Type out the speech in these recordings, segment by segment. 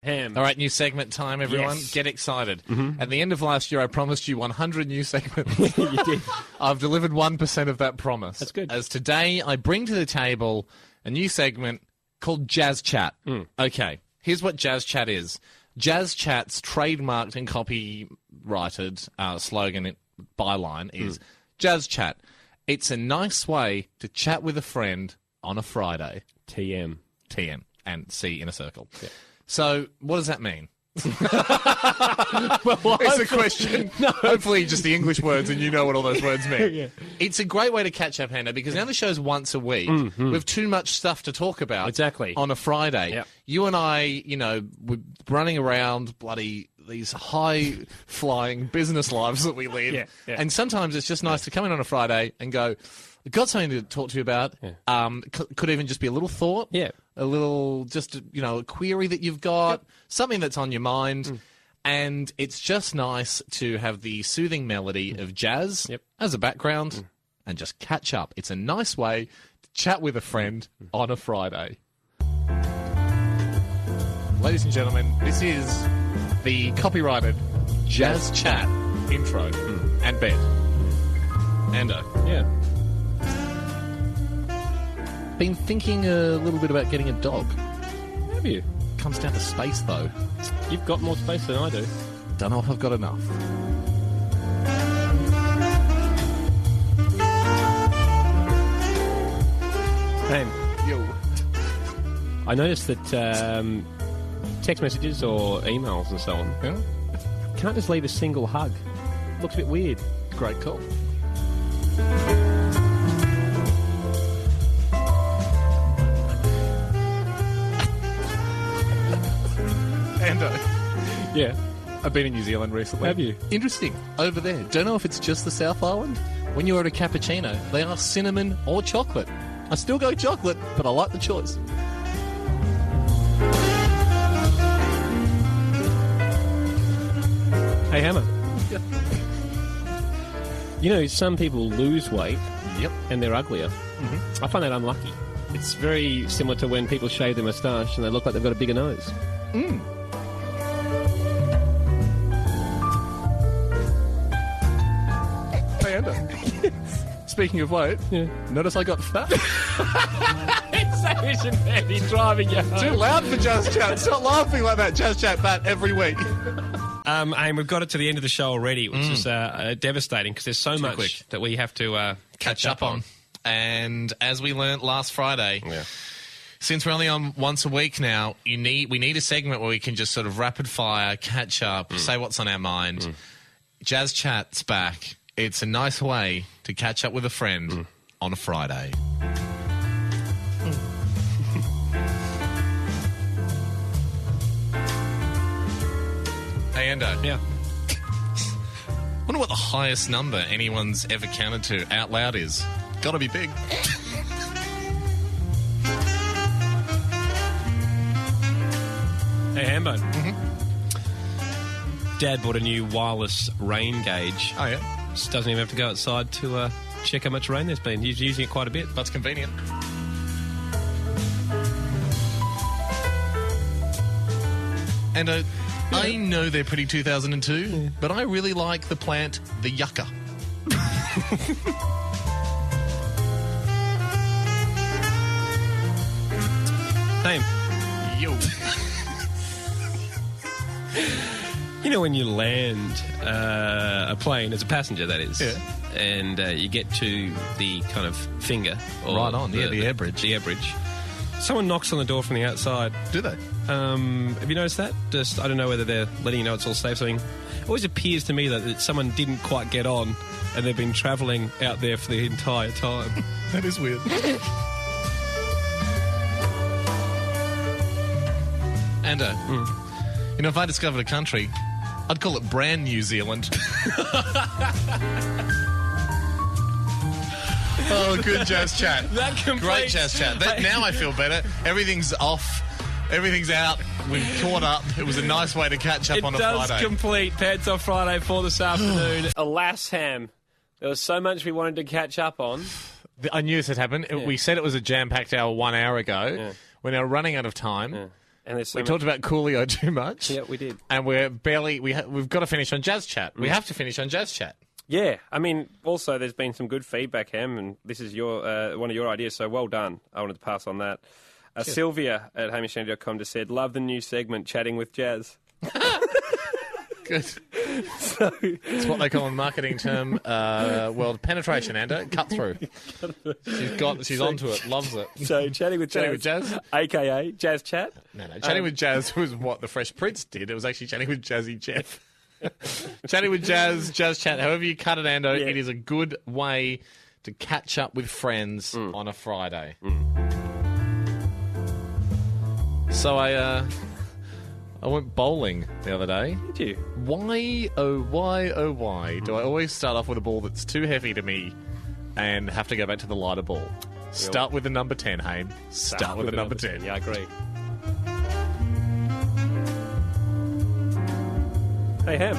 Ham. All right, new segment time, everyone. Yes. Get excited. At the end of last year, I promised you 100 new segments. You did. I've delivered 1% of that promise. That's good. As today, I bring to the table a new segment called Jazz Chat. Okay, here's what Jazz Chat is. Jazz Chat's trademarked and copyrighted slogan, byline, is Jazz Chat. It's a nice way to chat with a friend on a Friday. TM. TM. And C in a circle. Yeah. So, what does that mean? Well, it's a question. No. Hopefully just the English words and you know what all those words mean. Yeah. It's a great way to catch up, Hannah, because now the show's once a week. We have too much stuff to talk about on a Friday. Yep. You and I, we're running around bloody these high-flying business lives that we lead. Yeah. And sometimes it's just nice to come in on a Friday and go, I've got something to talk to you about. Yeah. Could even just be a little thought. Yeah. A little, just, a query that you've got, something that's on your mind. And it's just nice to have the soothing melody of jazz as a background and just catch up. It's a nice way to chat with a friend on a Friday. Ladies and gentlemen, this is the copyrighted Jazz Chat intro and bed. Ando. Yeah. Been thinking a little bit about getting a dog. Have you? Comes down to space, though. You've got more space than I do. Don't know if I've got enough. Hey, yo. I noticed that text messages or emails and so on can't just leave a single hug. Looks a bit weird. Great call. Ando. Yeah. I've been in New Zealand recently. Have you? Interesting. Over there. Don't know if it's just the South Island. When you order a cappuccino, they are cinnamon or chocolate. I still go chocolate, but I like the choice. Hey, Hammer. Some people lose weight. Yep. And they're uglier. I find that unlucky. It's very similar to when people shave their moustache and they look like they've got a bigger nose. Hey, Ando. Speaking of weight, notice I got fat. It's so isn't he's driving you home. Too loud for Jazz Chat. Stop laughing like that. Jazz Chat fat every week. And we've got it to the end of the show already, which is devastating because there's so much that we have to catch up on. And as we learnt last Friday, since we're only on once a week now, we need a segment where we can just sort of rapid fire, catch up, say what's on our mind. Jazz Chat's back. It's a nice way to catch up with a friend on a Friday. Hey, Ando. Yeah. Wonder what the highest number anyone's ever counted to out loud is. Gotta be big. Hey, Hambo. Dad bought a new wireless rain gauge. Oh, yeah? Just doesn't even have to go outside to check how much rain there's been. He's using it quite a bit. That's convenient. And I know they're pretty 2002, but I really like the plant, the yucca. Same. Yo. When you land a plane, as a passenger, that is, and you get to the kind of finger. Or right on, the air bridge. The air bridge. Someone knocks on the door from the outside. Do they? Have you noticed that? Just, I don't know whether they're letting you know it's all safe. Something. It always appears to me that someone didn't quite get on and they've been travelling out there for the entire time. That is weird. And, if I discovered a country, I'd call it Brand New Zealand. Oh, good Jazz Chat. Great Jazz Chat. Now I feel better. Everything's off. Everything's out. We've caught up. It was a nice way to catch up on a Friday. It does complete Pants Off Friday for this afternoon. Alas, Ham, there was so much we wanted to catch up on. I knew this had happened. We said it was a jam-packed hour 1 hour ago. We're now running out of time. And we talked about Coolio too much. Yeah, we did. And we've got to finish on Jazz Chat. We have to finish on Jazz Chat. Yeah, I mean, also there's been some good feedback, Ham, and this is your one of your ideas, so well done. I wanted to pass on that. Sylvia at HamishAndy.com just said, love the new segment, Chatting with Jazz. Good. So, it's what they call in marketing term, world penetration, Ando. Cut through. She's onto it, loves it. So, Chatting with Jazz, a.k.a. Jazz Chat. No, Chatting with Jazz was what the Fresh Prince did. It was actually Chatting with Jazzy Jeff. Chatting with Jazz Chat, however you cut it, Ando, It is a good way to catch up with friends on a Friday. So I went bowling the other day. Did you? Why do I always start off with a ball that's too heavy to me and have to go back to the lighter ball? Start with the number 10, Haim. Start with the number 10. Yeah, I agree. Hey, Ham.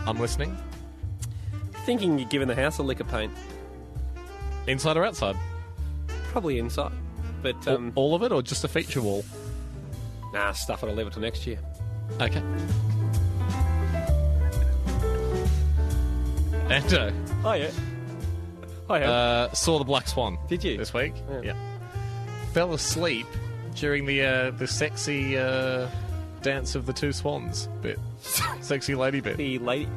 I'm listening. Thinking you're giving the house a lick of paint. Inside or outside? Probably inside. But all of it or just a feature wall? Nah, stuff it. I'll leave it till next year. Okay. Ando. Oh, yeah. Hi, Ham. Saw the Black Swan. Did you? This week? Yeah. Fell asleep during the sexy dance of the two swans bit. Sexy lady bit. The lady...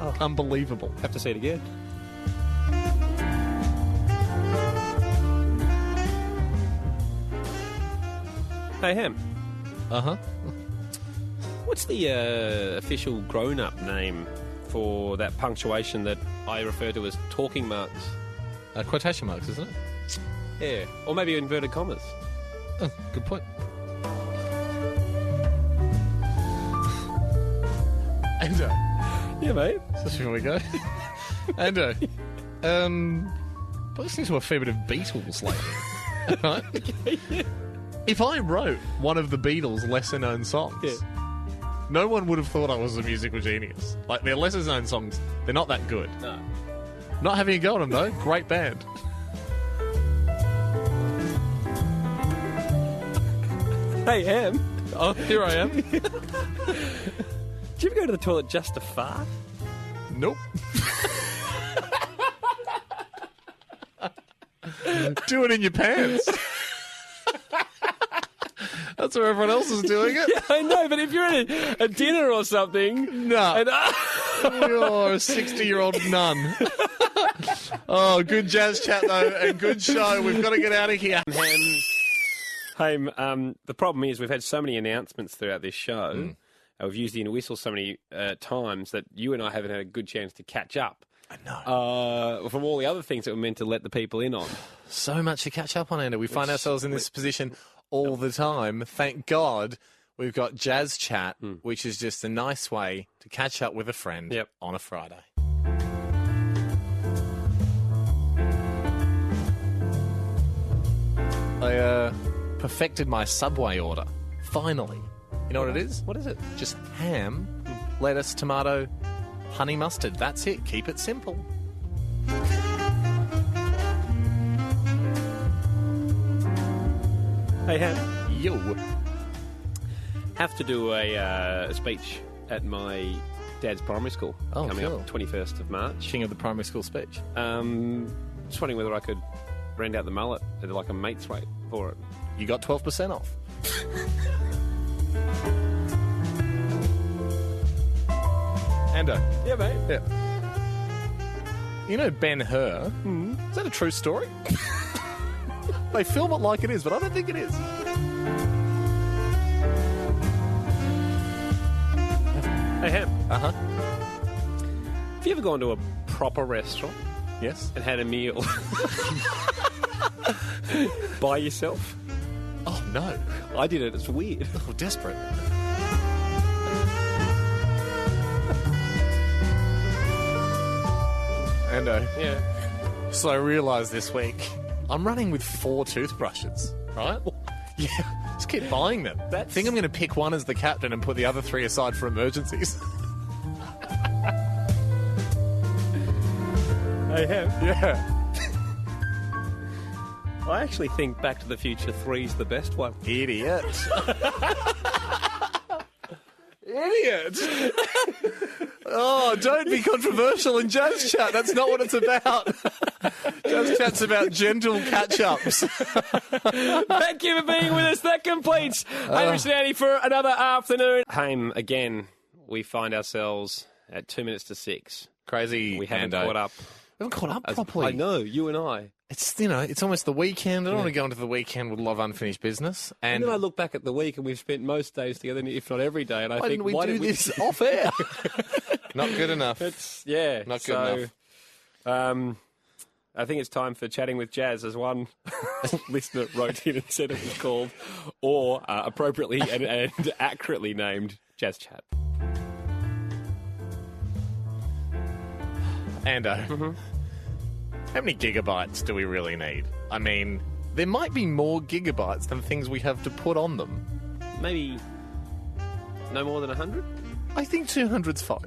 Oh. Unbelievable. Have to see it again. Hey, Ham. Uh-huh. What's the official grown-up name for that punctuation that I refer to as talking marks? Quotation marks, isn't it? Yeah. Or maybe inverted commas. Oh, good point. Ando. Yeah, mate. So here we go. Ando. Been listening to a fair bit of Beatles lately. Right? Okay, yeah. If I wrote one of the Beatles' lesser-known songs, no one would have thought I was a musical genius. Like, their lesser-known songs, they're not that good. No. Not having a go at them, though. Great band. Hey, Ham. Oh, here I am. Do you ever go to the toilet just to fart? Nope. Do it in your pants. That's where everyone else is doing it. Yeah, I know, but if you're at a dinner or something... No. And, You're a 60-year-old nun. Oh, good Jazz Chat, though, and good show. We've got to get out of here. Hey, the problem is we've had so many announcements throughout this show. We've used the inner whistle so many times that you and I haven't had a good chance to catch up. I know. From all the other things that were meant to let the people in on. So much to catch up on, Anna. We find ourselves in this position all the time. Thank God we've got Jazz Chat, which is just a nice way to catch up with a friend on a Friday. I perfected my Subway order. Finally. You know what it is? What is it? Just ham, lettuce, tomato, honey mustard. That's it. Keep it simple. Hey, Ham. Yo. Have to do a speech at my dad's primary school coming up 21st of March. King of the primary school speech. Just wondering whether I could rent out the mullet at like a mate's rate for it. You got 12% off. Ando. Yeah, mate. Yeah. You know Ben-Hur? Is that a true story? They film it like it is, but I don't think it is. Hey, Ham. Uh-huh. Have you ever gone to a proper restaurant? Yes. And had a meal by yourself? Oh, no. I did it. It's weird. Oh, desperate. Ando. Yeah. So I realised this week, I'm running with 4 toothbrushes, right? Yeah, just keep buying them. I think I'm going to pick one as the captain and put the other 3 aside for emergencies. I have. Yeah. I actually think Back to the Future 3's the best one. Idiot. Idiot. Oh, don't be controversial in Jazz Chat. That's not what it's about. Jazz Chat's about gentle catch-ups. Thank you for being with us. That completes Hamish Andy for another afternoon. Hame, again, we find ourselves at 2 minutes to 6. Crazy. We haven't caught up. We haven't caught up properly. I know, you and I. It's, it's almost the weekend. I don't want to go into the weekend with a lot of unfinished business. And then I look back at the week and we've spent most days together, if not every day, and I think, why did we do this off air? Not good enough. Not good enough. I think it's time for Chatting with Jazz, as one listener wrote in and said it was called, or appropriately and accurately named Jazz Chat. Ando, how many gigabytes do we really need? I mean, there might be more gigabytes than things we have to put on them. Maybe no more than 100? I think 200's fine.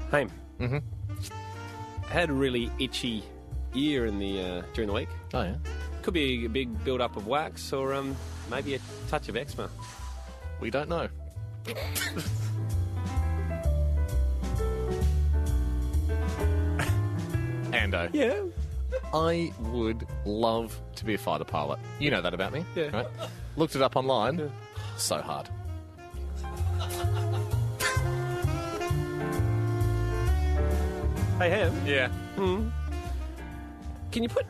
Hame. I had a really itchy ear during the week. Oh, yeah? Could be a big build-up of wax or maybe a touch of eczema. We don't know. Ando. Yeah? I would love to be a fighter pilot. You know that about me. Yeah. Right? Looked it up online. Yeah. So hard. Hey, Ham. Yeah. Can you put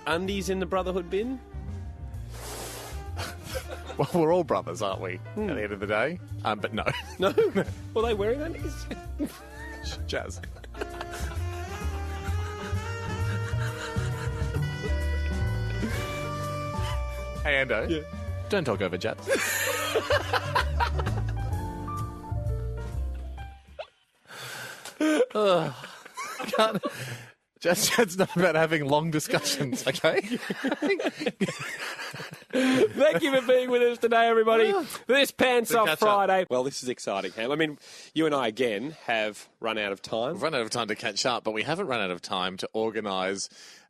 undies in the brotherhood bin? Well, we're all brothers, aren't we? At the end of the day. But no. No? Were they wearing undies? Jazz. Hey, Ando. Yeah. Don't talk over Jazz. Jazz not about having long discussions, okay? Thank you for being with us today, everybody. This Pants Off Friday. Well, this is exciting, Ham. I mean, you and I, again, have run out of time. We've run out of time to catch up, but we haven't run out of time to organise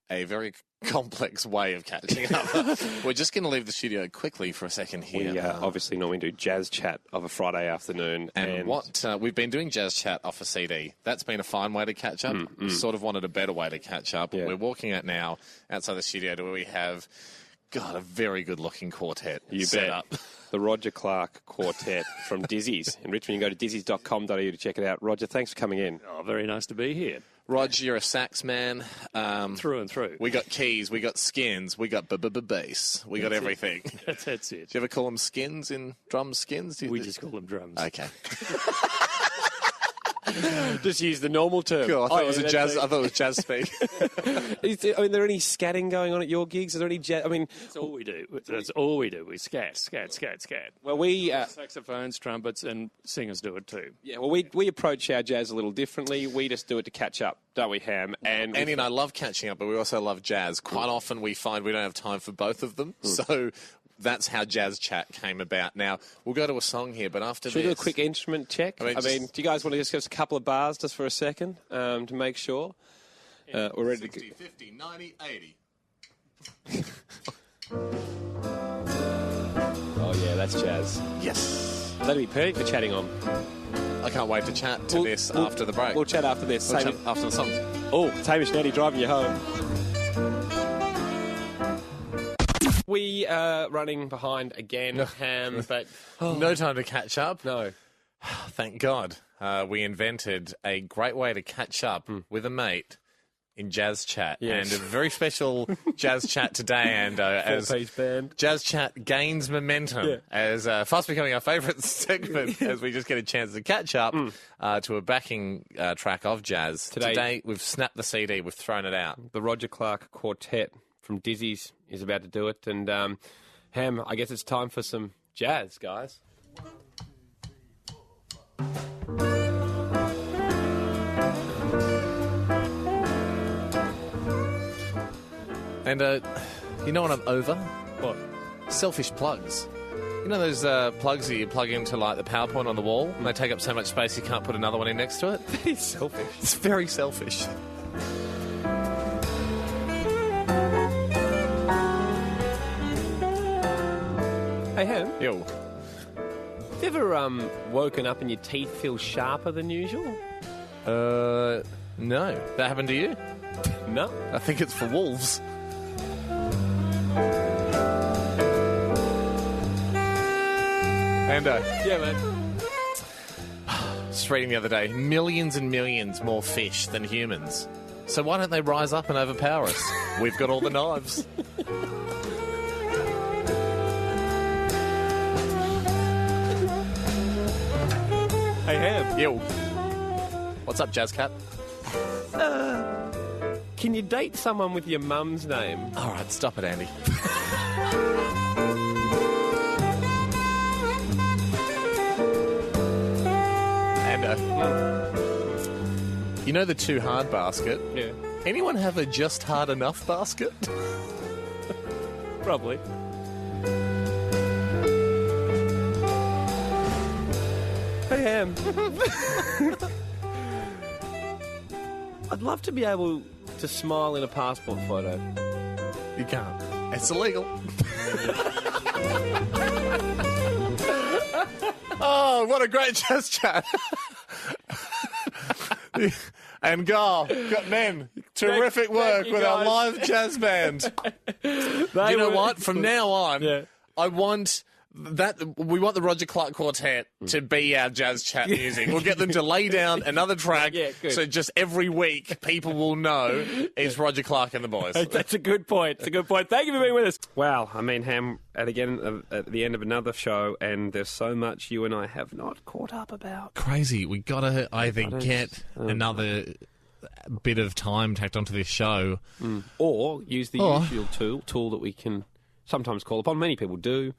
a very complex way of catching up. We're just going to leave the studio quickly for a second here. We obviously normally do Jazz Chat of a Friday afternoon. And what we've been doing Jazz Chat off a CD. That's been a fine way to catch up. We sort of wanted a better way to catch up. Yeah. We're walking out now outside the studio where we have, a very good-looking quartet set up. The Roger Clark Quartet from Dizzy's in Richmond. You can go to dizzies.com.au to check it out. Roger, thanks for coming in. Oh, very nice to be here. Roger, you're a sax man. Through and through. We got keys, we got skins, we got bass, we got everything. That's it. Do you ever call them skins in drums, skins? We just call them drums. Okay. Just use the normal term. Cool. I thought it was jazz speak. Is there any scatting going on at your gigs? Is there any jazz? I mean, that's all we do. That's all we do. We scat. Well, we saxophones, trumpets, and singers do it too. Yeah. Well, we approach our jazz a little differently. We just do it to catch up, don't we, Ham? And Andy and I love catching up, but we also love jazz. Quite often, we find we don't have time for both of them. So that's how Jazz Chat came about. Now, we'll go to a song here, but after Should we do a quick instrument check? I mean, do you guys want to just give us a couple of bars just for a second to make sure? We're ready 60, to 50, 90, 80. Oh, yeah, that's jazz. Yes. That'd be perfect for chatting on. I can't wait to chat to this after the break. We'll chat after this. We'll chat after the song. Oh, it's Hamish Andy driving you home. We are running behind again, Ham, but no time to catch up. No. Thank God. We invented a great way to catch up with a mate in Jazz Chat. Yes. And a very special Jazz Chat today, and as band. Jazz Chat gains momentum as fast becoming our favourite segment as we just get a chance to catch up to a backing track of jazz. Today we've snapped the CD, we've thrown it out. The Roger Clark Quartet from Dizzy's is about to do it. And, Ham, I guess it's time for some jazz, guys. And, you know what I'm over? What? Selfish plugs. You know those plugs that you plug into like the PowerPoint on the wall, and they take up so much space you can't put another one in next to it? It's selfish. It's very selfish. Hey, Ham. Yo. Have you ever woken up and your teeth feel sharper than usual? No. That happened to you? No. I think it's for wolves. And, yeah, man. Just reading the other day, millions and millions more fish than humans. So why don't they rise up and overpower us? We've got all the knives. Hey, Ham. Yo. What's up, Jazz Cat? Can you date someone with your mum's name? All right, stop it, Andy. You know the too hard basket? Yeah. Anyone have a just hard enough basket? Probably. Hey, Ham. I'd love to be able to smile in a passport photo. You can't. It's illegal. Oh, what a great jazz chat. And Gar, men, terrific work with our live jazz band. You know what? From now on, I want... we want the Roger Clark Quartet to be our jazz chat music. We'll get them to lay down another track, so just every week people will know it's Roger Clark and the boys. That's a good point. It's a good point. Thank you for being with us. Wow, I mean, Ham, at the end of another show, and there's so much you and I have not caught up about. Crazy. We got to either get another bit of time tacked onto this show, or use the usual tool that we can sometimes call upon. Many people do.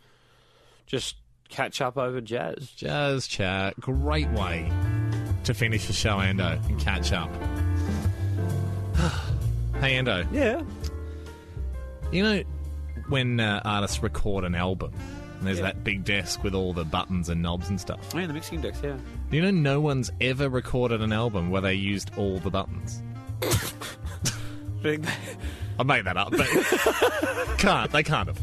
Just catch up over jazz. Jazz chat. Great way to finish the show, Ando, and catch up. Hey, Ando. Yeah? You know, when artists record an album, and there's that big desk with all the buttons and knobs and stuff. Oh, yeah, the mixing desk, yeah. You know, no one's ever recorded an album where they used all the buttons. I made that up, but they can't have.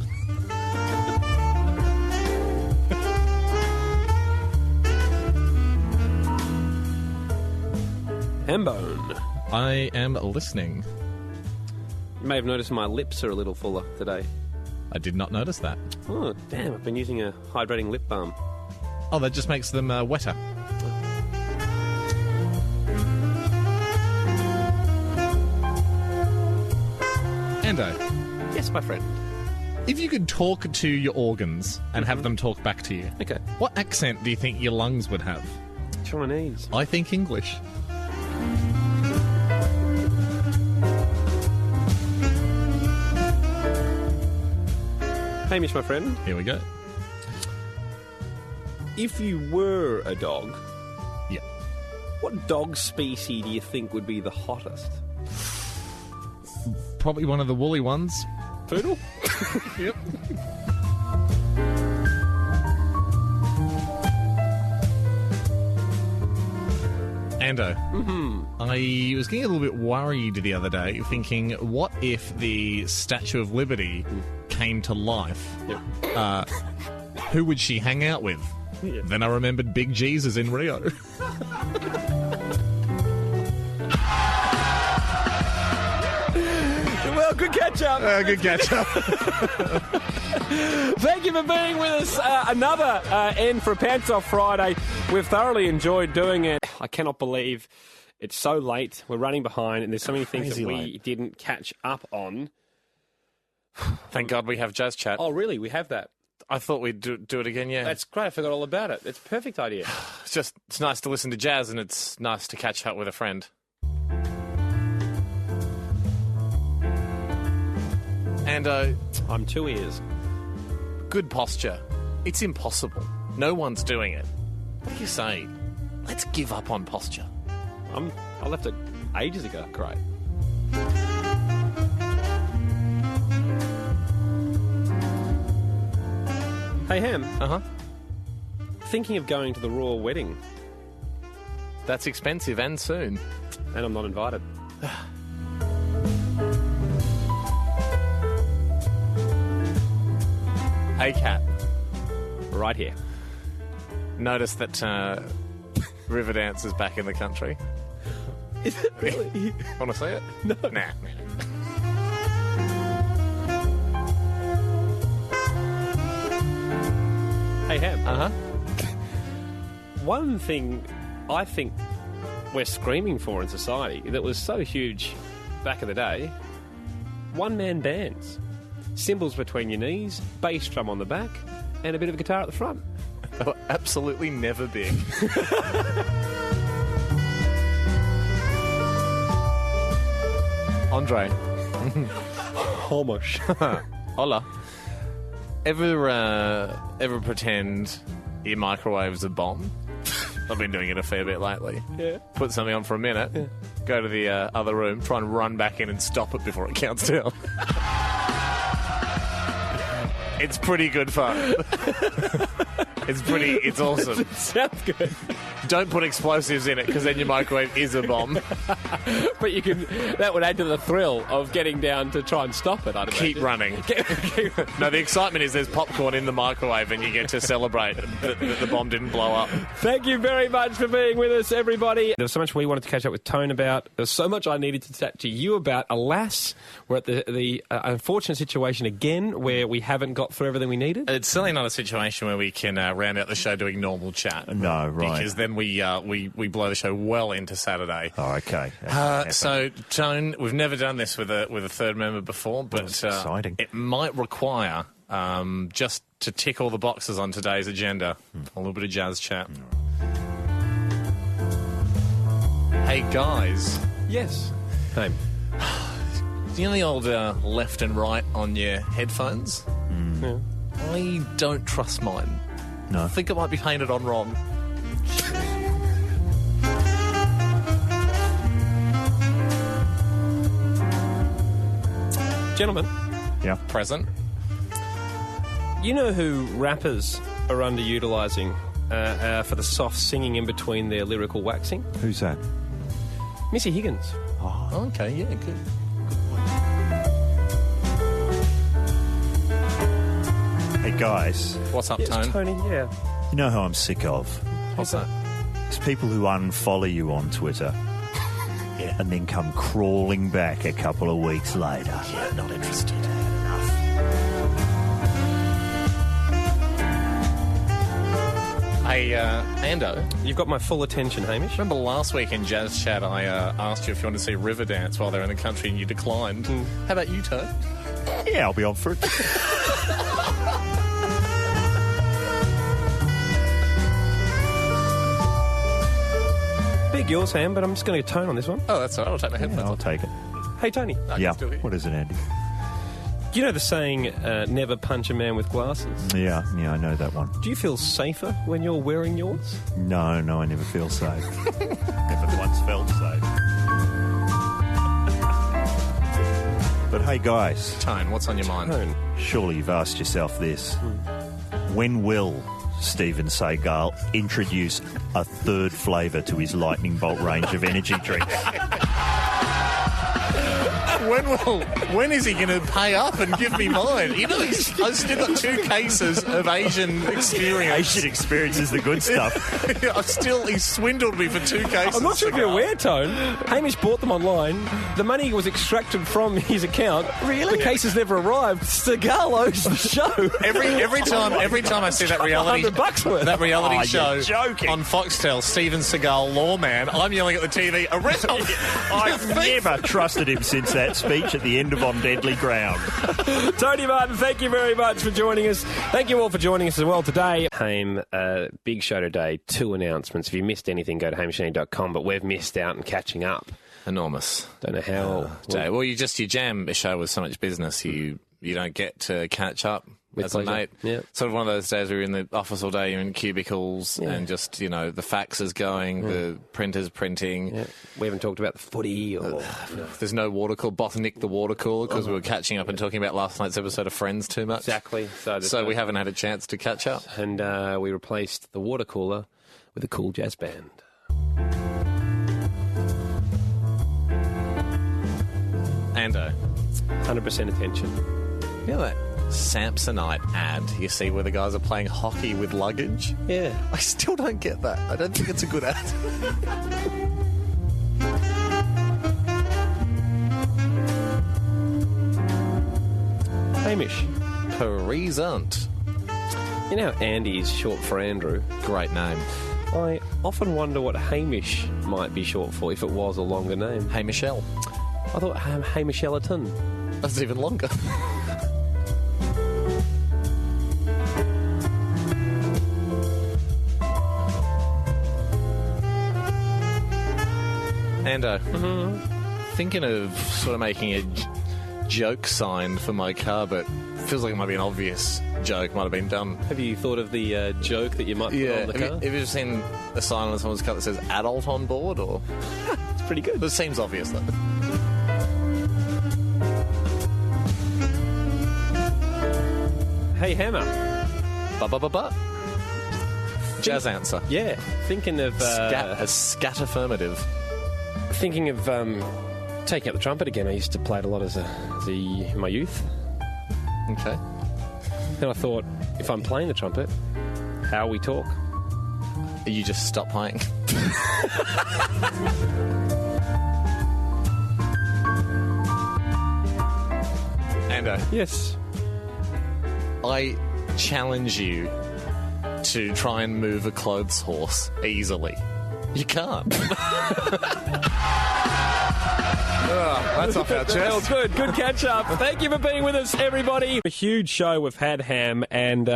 Hambone. I am listening. You may have noticed my lips are a little fuller today. I did not notice that. Oh, damn, I've been using a hydrating lip balm. Oh, that just makes them wetter. Ando. Yes, my friend. If you could talk to your organs and have them talk back to you, okay, what accent do you think your lungs would have? Chinese. I think English. Hamish, my friend. Here we go. If you were a dog, yeah, what dog species do you think would be the hottest? Probably one of the woolly ones. Poodle? Yep. Ando, I was getting a little bit worried the other day, thinking, what if the Statue of Liberty came to life? Yep. Who would she hang out with? Yeah. Then I remembered Big Jesus in Rio. Well, good catch-up. Good catch-up. Thank you for being with us. Another end for a Pants Off Friday. We've thoroughly enjoyed doing it. I cannot believe it's so late. We're running behind, and there's so many things that we didn't catch up on. Thank God we have Jazz Chat. Oh, really? We have that? I thought we'd do it again, yeah. That's great. I forgot all about it. It's a perfect idea. It's nice to listen to jazz, and it's nice to catch up with a friend. And I'm two ears. Good posture. It's impossible. No one's doing it. What do you say? Let's give up on posture. I left it ages ago. Great. Hey, Ham. Uh-huh. Thinking of going to the royal wedding. That's expensive and soon. And I'm not invited. Hey, Kat. Right here. Notice that Riverdance is back in the country. Is it really? Want to see it? No. Nah. Hey, Ham. Uh-huh. One thing I think we're screaming for in society that was so huge back in the day, one-man bands. Cymbals between your knees, bass drum on the back, and a bit of a guitar at the front. They were absolutely never big. Andre. Hamish. Hola. Ever pretend your microwave's a bomb? I've been doing it a fair bit lately. Yeah. Put something on for a minute, go to the other room, try and run back in and stop it before it counts down. It's pretty good fun. It's awesome. Sounds good. Don't put explosives in it, because then your microwave is a bomb. But that would add to the thrill of getting down to try and stop it, I'd Keep imagine. running. No, the excitement is there's popcorn in the microwave and you get to celebrate that the bomb didn't blow up. Thank you very much for being with us, everybody. There was so much we wanted to catch up with Tone about. There was so much I needed to chat to you about. Alas, we're at the unfortunate situation again where we haven't got through everything we needed. It's certainly not a situation where we can round out the show doing normal chat. No, right. Because then we blow the show well into Saturday. Oh, okay. So, Tone, we've never done this with a third member before, but exciting. It might require just to tick all the boxes on today's agenda. A little bit of jazz chat. Hey, guys. Yes. Hey. You know the old left and right on your headphones? Yeah. I don't trust mine. No. I think it might be painted on wrong. Gentlemen. Yeah. Present. You know who rappers are underutilising for the soft singing in between their lyrical waxing? Who's that? Missy Higgins. Oh, okay, yeah, good. Hey, guys. What's up, Yes, Tone? Tony, yeah. You know who I'm sick of? What's that? It's people who unfollow you on Twitter. Yeah. And then come crawling back a couple of weeks later. Yeah, not interested. Hey, Ando. You've got my full attention, Hamish. Remember last week in Jazz Chat, I asked you if you wanted to see Riverdance while they were in the country, and you declined. How about you, Tone? Yeah, I'll be on for it. Big yours, Ham, but I'm just going to Tone on this one. Oh, that's all right. I'll take my headphones I'll off. take it. Hey, Tony. No, Yeah. still here. What is it, Andy? You know the saying, never punch a man with glasses? Yeah, I know that one. Do you feel safer when you're wearing yours? No, I never feel safe. Never once felt safe. But hey, guys, Tone, what's on your mind? Tone. surely you've asked yourself this. When will Steven Seagal introduce a third flavour to his lightning bolt range of energy drinks? When is he going to pay up and give me mine? You know, I've still got 2 cases of Asian experience. Asian experience is the good stuff. He's swindled me for 2 cases. I'm not sure if you're aware, Tone. Hamish bought them online. The money was extracted from his account. Really? The cases never arrived. Seagal owes the show. Every time I see that reality $100 worth. that reality you're show joking. on Foxtel, Steven Seagal, lawman, I'm yelling at the TV, arrest him! I've never trusted him since that speech at the end of On Deadly Ground. Tony Martin, thank you very much for joining us. Thank you all for joining us as well today. Big show today, 2 announcements. If you missed anything, go to hamishandy.com, but we've missed out and catching up. Enormous. Don't know how. Well, you jam a show with so much business, you don't get to catch up With as a mate. Yeah. Sort of one of those days where you're in the office all day, you're in cubicles, and just, the fax is going, the printer's printing. Yeah. We haven't talked about the footy or... There's no water cooler. Bothnick the water cooler, because we were catching up and talking about last night's episode of Friends too much. Exactly. So we haven't had a chance to catch up. And we replaced the water cooler with a cool jazz band. Ando. 100% attention. You know that Samsonite ad you see where the guys are playing hockey with luggage? Yeah. I still don't get that. I don't think it's a good ad. Hamish. Present. You know how Andy is short for Andrew? Great name. I often wonder what Hamish might be short for if it was a longer name. Hey, Michelle. I thought Hamish Ellerton. That's even longer. Ando, thinking of sort of making a joke sign for my car, but feels like it might be an obvious joke, might have been done. Have you thought of the joke that you might put on the car? Have you ever seen a sign on someone's car that says adult on board? Or it's pretty good. But it seems obvious, though. Hey, Hammer. Ba-ba-ba-ba. Jazz answer. Yeah. Thinking of... a scat affirmative. Thinking of taking up the trumpet again. I used to play it a lot in my youth. Okay. Then I thought, if I'm playing the trumpet, how we talk. You just stop playing. Ando. Yes. I challenge you to try and move a clothes horse easily. You can't. That's off our chest. Well, good catch up. Thank you for being with us, everybody. A huge show we've had, Ham, and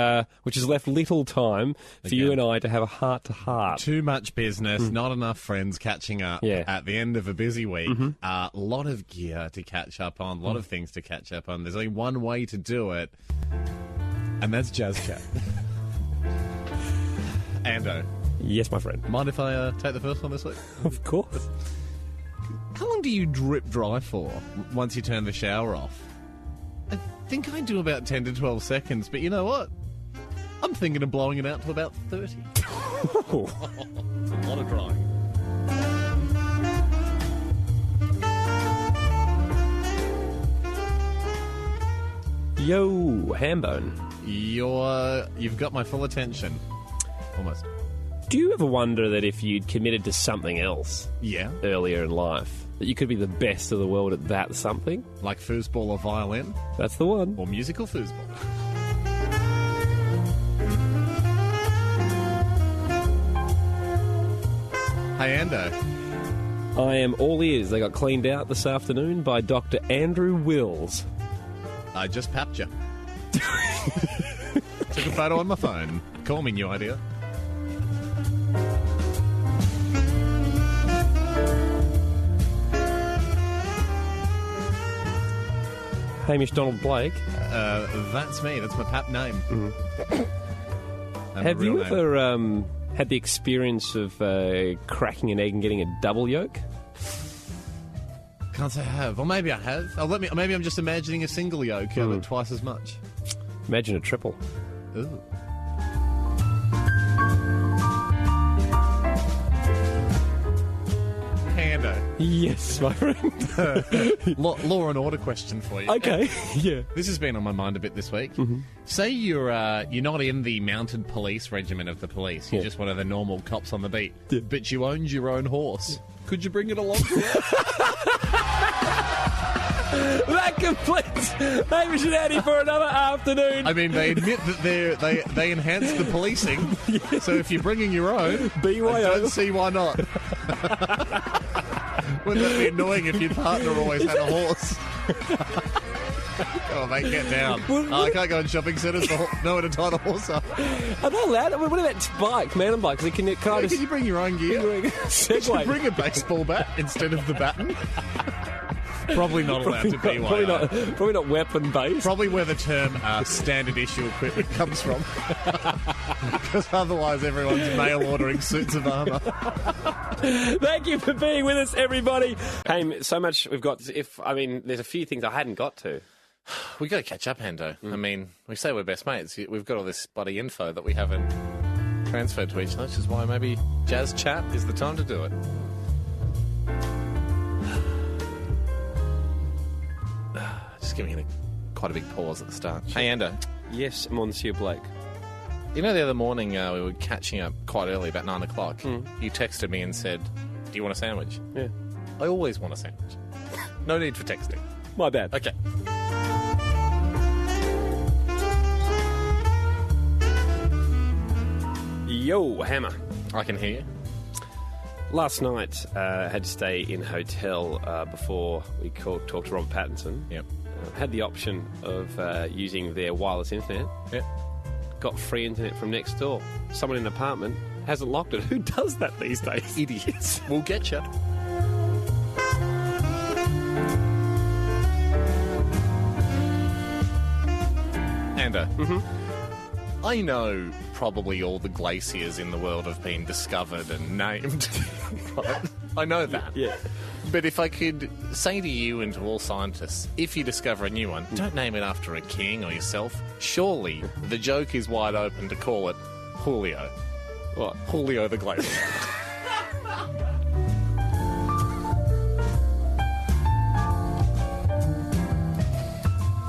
which has left little time for you and I to have a heart-to-heart. Too much business, not enough friends catching up at the end of a busy week. A lot of gear to catch up on, a lot of things to catch up on. There's only one way to do it, and that's Jazz Chat. Ando. Yes, my friend. Mind if I take the first one this week? Of course. How long do you drip dry for once you turn the shower off? I think I do about 10 to 12 seconds, but you know what? I'm thinking of blowing it out to about 30. A lot of drying. Yo, Hambone. You've got my full attention. Almost. Do you ever wonder that if you'd committed to something else earlier in life, that you could be the best of the world at that something? Like foosball or violin? That's the one. Or musical foosball. Hey, Ando. I am all ears. They got cleaned out this afternoon by Dr. Andrew Wills. I just papped you. Took a photo on my phone. Call me, new idea. Hamish Donald Blake. That's me. That's my pap name. Have you ever had the experience of cracking an egg and getting a double yolk? Can't say I have. Or maybe I have. Maybe I'm just imagining a single yolk, but twice as much. Imagine a triple. Ooh. Ando. Yes, my friend. Law and order question for you. Okay, yeah. This has been on my mind a bit this week. Say you're not in the mounted police regiment of the police. You're just one of the normal cops on the beat. Yeah. But you owned your own horse. Could you bring it along to work? That completes Hamish and Andy for another afternoon. I mean, they admit that they enhance the policing. Yes. So if you're bringing your own, BYO. I don't see why not. Wouldn't that be annoying if your partner always had a horse? Oh, mate, get down. I can't go in shopping centres for nowhere to tie the horse up. Are they allowed? What about bike, mountain bikes? Can you bring your own gear? Segway. Could you bring a baseball bat instead of the baton? Probably not allowed to be probably not weapon-based. Probably where the term standard issue equipment comes from. Because otherwise everyone's mail ordering suits of armour. Thank you for being with us, everybody. Hey, so much we've got. There's a few things I hadn't got to. We got to catch up, Hendo. I mean, we say we're best mates. We've got all this bloody info that we haven't transferred to each other, which is why maybe Jazz Chat is the time to do it. Just giving it quite a big pause at the start. Hey, Ando. Yes, Monsieur Blake. You know, the other morning we were catching up quite early, about 9 o'clock. You texted me and said, do you want a sandwich? Yeah. I always want a sandwich. No need for texting. My bad. Okay. Yo, Hammer. I can hear you. Last night, I had to stay in a hotel before we talked to Robert Pattinson. Yep. Had the option of using their wireless internet. Yep. Got free internet from next door. Someone in an apartment hasn't locked it. Who does that these days? Idiots. We'll get you. Ando. I know probably all the glaciers in the world have been discovered and named. Right? I know that. Yeah. But if I could say to you and to all scientists, if you discover a new one, don't name it after a king or yourself. Surely the joke is wide open to call it Julio. What? Julio the Glacier.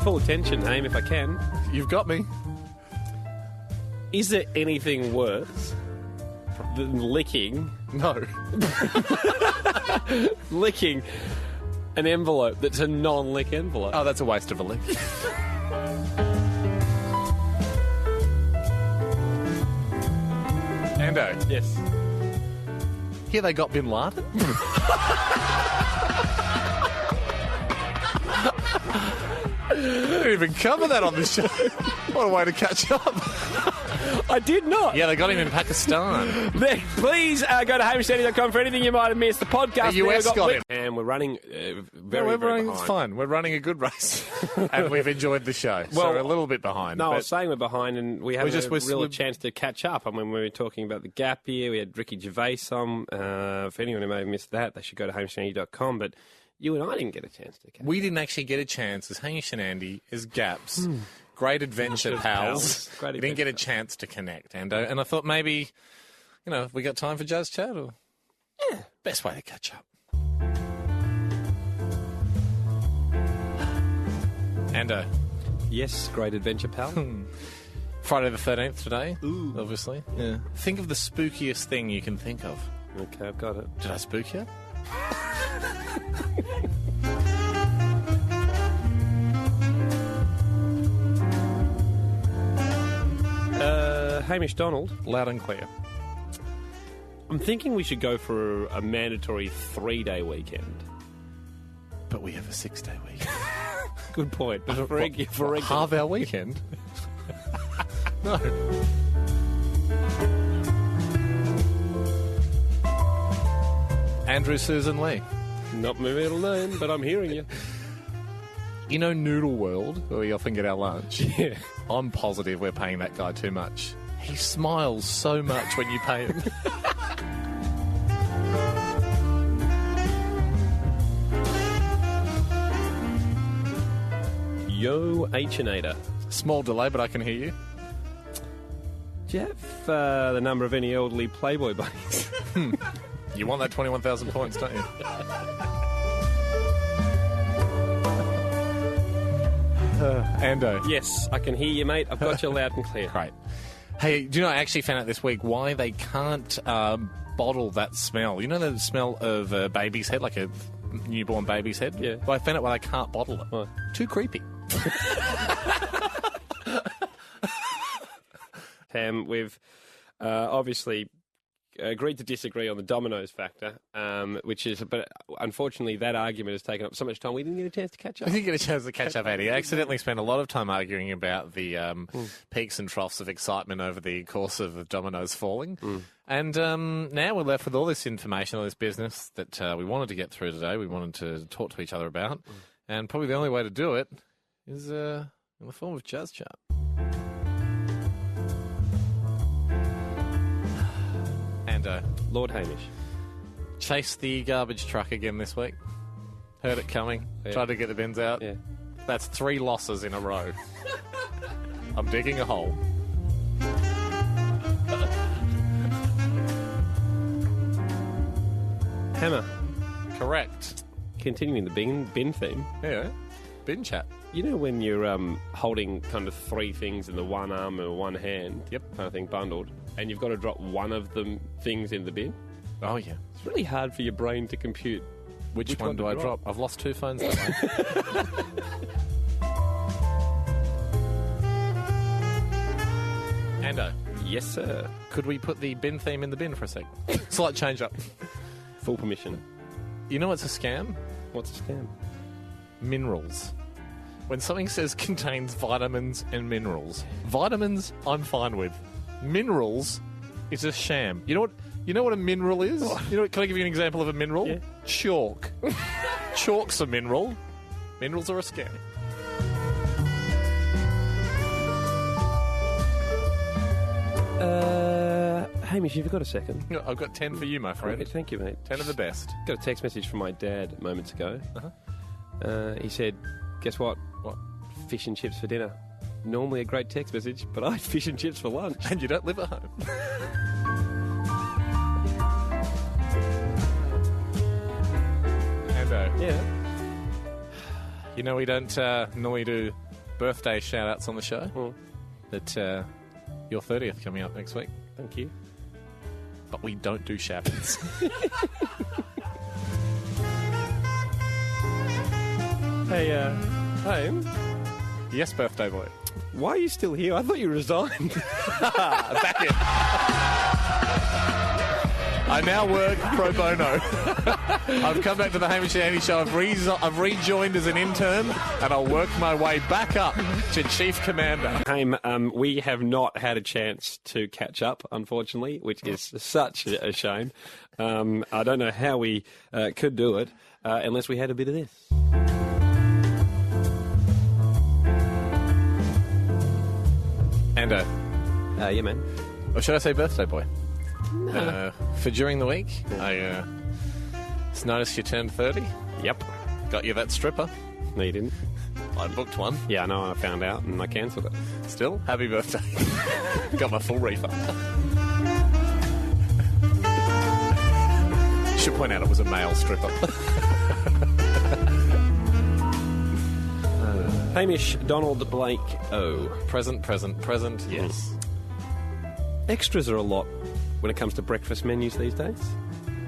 Full attention, Haim, if I can. You've got me. Is there anything worse than licking No. licking an envelope that's a non-lick envelope? Oh, that's a waste of a lick. Ando. Yes. Here they got Bin Laden. We didn't even cover that on the show. What a way to catch up. I did not. Yeah, they got him in Pakistan. Please go to HamishAndy.com for anything you might have missed. The podcast. The US got him. And we're running We're running, behind. it's fine. We're running a good race. And we've enjoyed the show. So Well, we're a little bit behind. No, I but was saying we're behind, and we haven't just- a real we're- chance to catch up. I mean, we were talking about the gap year. We had Ricky Gervais on. For anyone who may have missed that, they should go to HamishAndy.com. But you and I didn't get a chance to catch up. we didn't actually get a chance as Hamish and Andy, as Gaps, great adventure pals. Great We didn't get a adventure. chance to connect. And I thought maybe, we got time for Jazz Chat? Or best way to catch up. And Yes, great adventure, pal. Friday the 13th today, obviously. Yeah. Think of the spookiest thing you can think of. Okay, I've got it. Did I spook you? Hamish Donald, Loud and clear. I'm thinking we should go for a mandatory 3-day weekend. But we have a 6-day week. Good point. For Half our weekend? No. Andrew Susan Lee. Not my middle name, but I'm hearing you. You know Noodle World, where we often get our lunch? Yeah. I'm positive we're paying that guy too much. He smiles so much when you pay him. Yo, H&Ader. Small delay, but I can hear you. Do you have the number of any elderly Playboy buddies? You want that 21,000 points, don't you? Ando. Yes, I can hear you, mate. I've got you loud and clear. Great. Hey, do you know, I actually found out this week why they can't bottle that smell. You know the smell of a baby's head, like a newborn baby's head? Yeah. Well, I found out why they can't bottle it. Why? Too creepy. We've obviously agreed to disagree on the Domino's factor, but unfortunately that argument has taken up so much time we didn't get a chance to catch up. We didn't get a chance to catch up, Andy. I accidentally spent a lot of time arguing about the peaks and troughs of excitement over the course of Domino's falling. And now we're left with all this information, all this business that we wanted to get through today, we wanted to talk to each other about. And probably the only way to do it is in the form of Jazz Chat. And Lord Hamish. Chased the garbage truck again this week. Heard it coming. Yeah. Tried to get the bins out. Yeah. That's 3 losses in a row. I'm digging a hole. Hammer. Correct. Continuing the bin theme. Yeah. Bin chat. You know when you're holding kind of 3 things in the one arm and one hand, kind of thing, bundled, and you've got to drop one of them things in the bin? Oh, yeah. It's really hard for your brain to compute. Which one do I drop? I've lost 2 phones that way. Ando. Yes, sir. Could we put the bin theme in the bin for a sec? Slight change up. Full permission. You know what's a scam? What's a scam? Minerals. When something says contains vitamins and minerals, vitamins I'm fine with. Minerals is a sham. You know what a mineral is? Can I give you an example of a mineral? Yeah. Chalk. Chalk's a mineral. Minerals are a scam. Hamish, have you got a second? I've got 10 for you, my friend. Okay, thank you, mate. 10 of the best. Got a text message from my dad moments ago. He said, guess what? What? Fish and chips for dinner. Normally a great text message, but I had fish and chips for lunch. And you don't live at home. Ando. Yeah. You know we don't normally do birthday shout-outs on the show. But your 30th coming up next week. Thank you. But we don't do shout-outs. Hey, home. Yes, birthday boy. Why are you still here? I thought you resigned. Back in. I now work pro bono. I've come back to the Hamish Andy Show. I've rejoined as an intern, and I'll work my way back up to Chief Commander. We have not had a chance to catch up, unfortunately, which is such a shame. I don't know how we could do it unless we had a bit of this. Ando. Yeah, man. Or should I say birthday boy? No. For during the week, I just noticed you turned 30. Yep. Got you that stripper. No, you didn't. I booked one. Yeah, I know. I found out and I cancelled it. Still, happy birthday. Got my full refund. Should point out it was a male stripper. Hamish Donald Blake O. Present, yes. Extras are a lot when it comes to breakfast menus these days.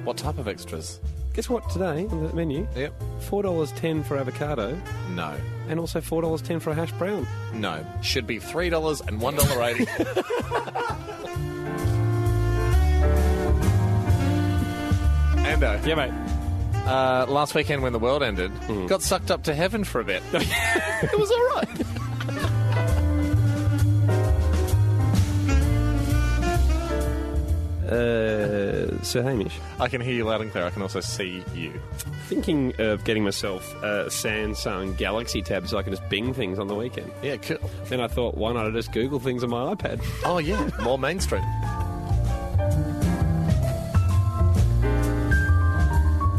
What type of extras? Guess what today on the menu? Yep. $4.10 for avocado. No. And also $4.10 for a hash brown. No. Should be $3 and $1.80. Ando. Yeah, mate. Last weekend when the world ended, got sucked up to heaven for a bit. It was all right. Sir Hamish. I can hear you loud and clear. I can also see you. Thinking of getting myself a Samsung Galaxy tab so I can just Bing things on the weekend. Yeah, cool. Then I thought, why not I just Google things on my iPad? Oh, yeah. More mainstream.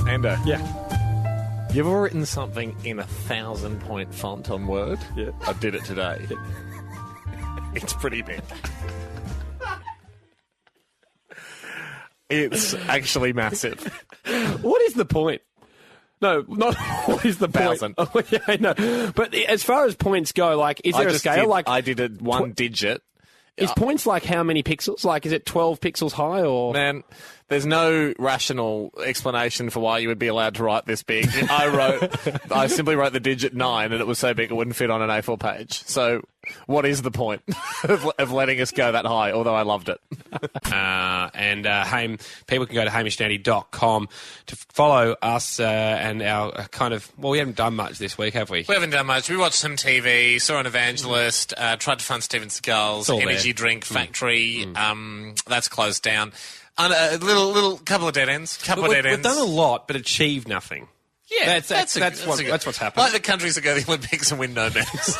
Ando. Yeah. You ever written something in 1,000-point font on Word? Yeah. I did it today. It's pretty big. It's actually massive. What is the point? No, not what is the point? 1,000. Oh, yeah, I know. But as far as points go, like, is there a scale? I did it one digit. Is points like how many pixels? Like, is it 12 pixels high or? Man, there's no rational explanation for why you would be allowed to write this big. I simply wrote the digit 9 and it was so big it wouldn't fit on an A4 page. So What is the point of letting us go that high, although I loved it. People can go to hamishandy.com to follow us and our kind of... Well, we haven't done much this week, have we? We haven't done much. We watched some TV, saw an evangelist, tried to fund Steven Seagal's energy drink factory. That's closed down. A little couple of dead ends. We've done a lot, but achieved nothing. Yeah, that's what's happened. Like the countries that go to the Olympics and win no medals.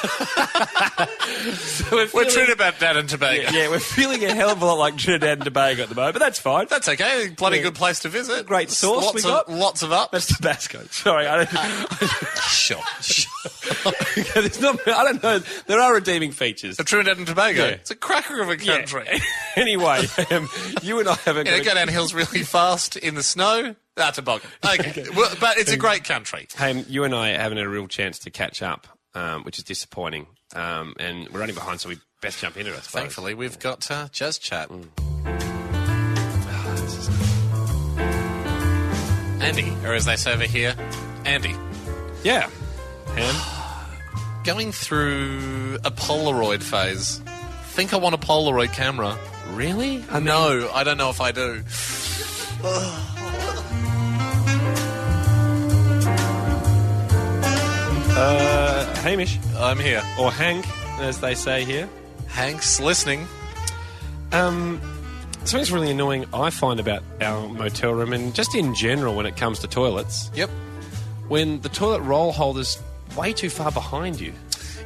We're Trinidad and Tobago. Yeah, we're feeling a hell of a lot like Trinidad and Tobago at the moment, but that's fine. That's okay. Bloody good place to visit. Great sauce we got. Lots of ups. That's Tabasco. Sorry, I don't... Sure. I don't know. There are redeeming features. Of Trinidad and Tobago. Yeah. It's a cracker of a country. Yeah. Anyway, you and I haven't... go down hills really fast in the snow. That's a bogger. Okay. Well, but it's a great country. Hey, you and I haven't had a real chance to catch up, which is disappointing. And we're running behind, so we best jump into it, I suppose. Thankfully, we've got Jazz Chat. Andy, or as they say over here, Andy. Yeah. And? Going through a Polaroid phase. Think I want a Polaroid camera. Really? No, I don't know if I do. Hamish. I'm here. Or Hank, as they say here. Hank's listening. Something's really annoying I find about our motel room, and just in general when it comes to toilets. Yep. When the toilet roll holder's way too far behind you.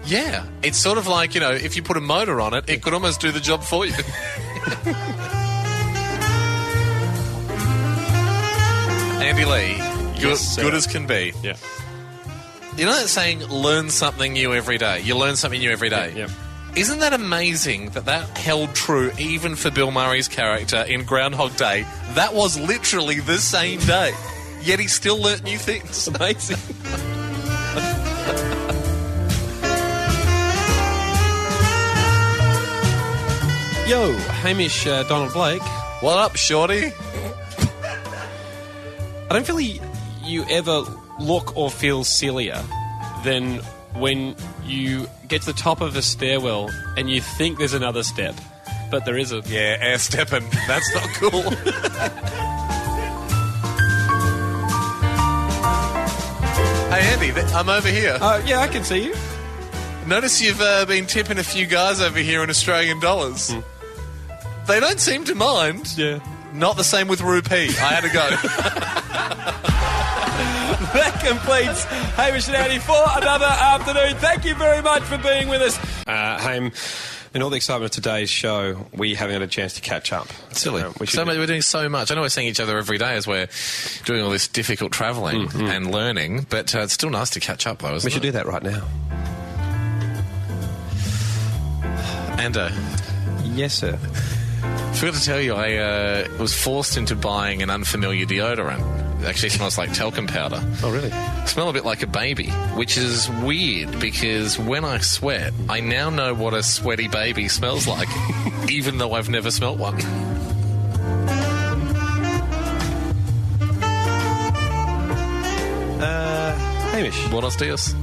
Yeah. It's sort of like, if you put a motor on it, it could almost do the job for you. Andy Lee, good as can be. Yeah. You know that saying, learn something new every day? You learn something new every day. Yeah. Isn't that amazing that held true even for Bill Murray's character in Groundhog Day? That was literally the same day. Yet he still learnt new things. Amazing. Yo, Hamish Donald Blake. What up, shorty? I don't feel you ever look or feel sillier than when you get to the top of a stairwell and you think there's another step, but there isn't. Yeah, air stepping. That's not cool. Hey, Andy, I'm over here. Yeah, I can see you. Notice you've been tipping a few guys over here in Australian dollars. They don't seem to mind. Yeah. Not the same with rupee. I had to go. That completes Hamish Andy for another afternoon. Thank you very much for being with us. Ham, in all the excitement of today's show, we haven't had a chance to catch up. Silly. We're doing so much. I know we're seeing each other every day as we're doing all this difficult travelling and learning, but it's still nice to catch up, though, isn't it? We should do that right now. Ando. Yes, sir. I forgot to tell you, I was forced into buying an unfamiliar deodorant. It actually smells like talcum powder. Oh, really? Smell a bit like a baby, which is weird because when I sweat, I now know what a sweaty baby smells like, even though I've never smelt one. Hamish. Buenos dias.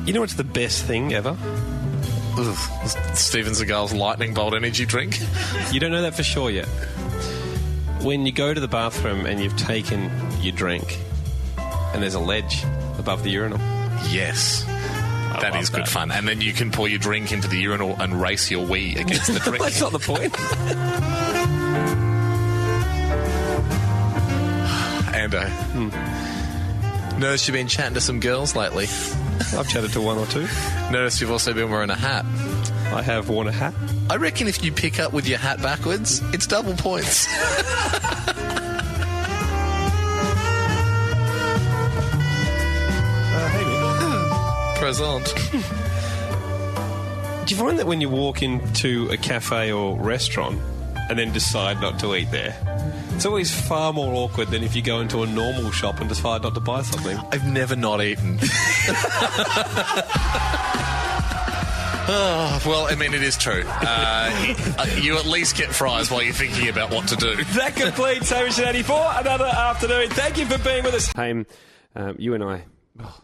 You know what's the best thing ever? Steven Seagal's lightning bolt energy drink. You don't know that for sure yet. When you go to the bathroom and you've taken your drink and there's a ledge above the urinal. Yes. That is good fun. And then you can pour your drink into the urinal and race your wee against the drink. That's not the point. Ando. Noticed you've been chatting to some girls lately. I've chatted to one or two. Noticed you've also been wearing a hat. I have worn a hat. I reckon if you pick up with your hat backwards, it's double points. Present. Do you find that when you walk into a cafe or restaurant and then decide not to eat there, it's always far more awkward than if you go into a normal shop and decide not to buy something? I've never not eaten. Oh, well, I mean, it is true. You at least get fries while you're thinking about what to do. That completes Hamish Andy for another afternoon. Thank you for being with us. Hey, you and I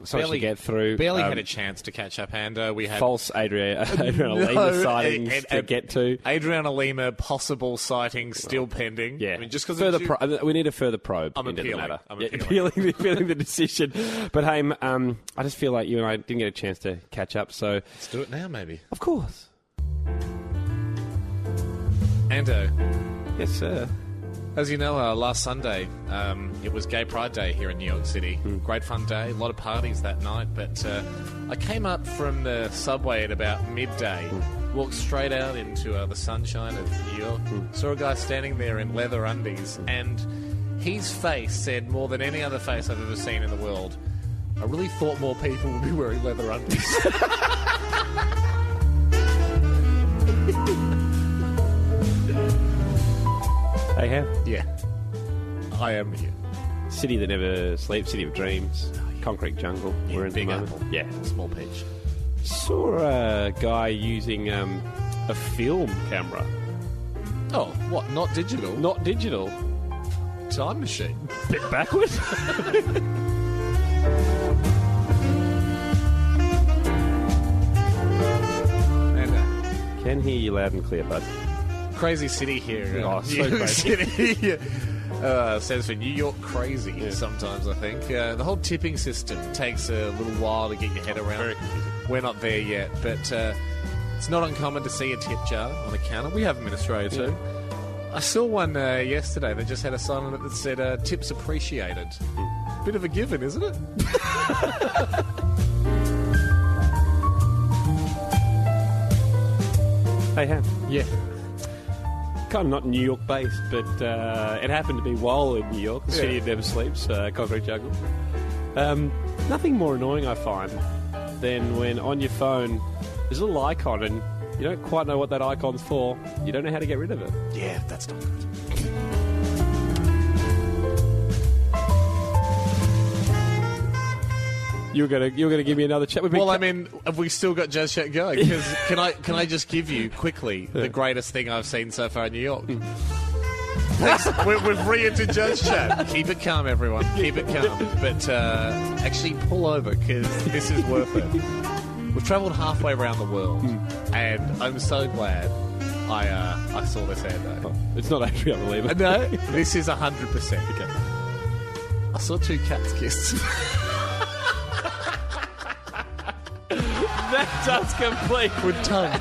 So much to get through. Barely had a chance to catch up, and we had false Adriana Lima sightings to get to. Adriana Lima possible sightings still pending. Yeah, I mean, just because we need a further probe into the matter. I'm appealing the decision. But hey, I just feel like you and I didn't get a chance to catch up. So let's do it now, maybe. Of course. Ando. Yes, sir. As you know, last Sunday, it was Gay Pride Day here in New York City. Great fun day, a lot of parties that night, but I came up from the subway at about midday, walked straight out into the sunshine of New York, saw a guy standing there in leather undies, and his face said more than any other face I've ever seen in the world, I really thought more people would be wearing leather undies. Hey, Ham? Yeah. I am here. City that never sleeps, city of dreams, concrete jungle. Yeah, we're in big the apple. Yeah. Small peach. Saw a guy using a film camera. Oh, what? Not digital? Not digital. Time machine. Bit backwards. And can hear you loud and clear, bud. Crazy city here. Oh, so New York crazy. City. Stands for New York crazy, sometimes, I think. The whole tipping system takes a little while to get your head around. Very confusing. We're not there yet, but it's not uncommon to see a tip jar on a counter. We have them in Australia too. I saw one yesterday that just had a sign on it that said, tips appreciated. Bit of a given, isn't it? Hey, Ham. Yeah. Kind of not New York based, but it happened to be while in New York, the city that never sleeps, concrete jungle. Nothing more annoying, I find, than when on your phone there's a little icon and you don't quite know what that icon's for. You don't know how to get rid of it. Yeah, that's not good. You're gonna give me another chat. Well, I mean, have we still got Jazz Chat going? Because can I just give you quickly the greatest thing I've seen so far in New York? We've re-entered Jazz Chat. Keep it calm, everyone. Keep it calm. But actually pull over because this is worth it. We've travelled halfway around the world, and I'm so glad I saw this ad. It's not actually unbelievable. No, this is 100%. Okay. I saw two cats kiss. That does complete with tongue.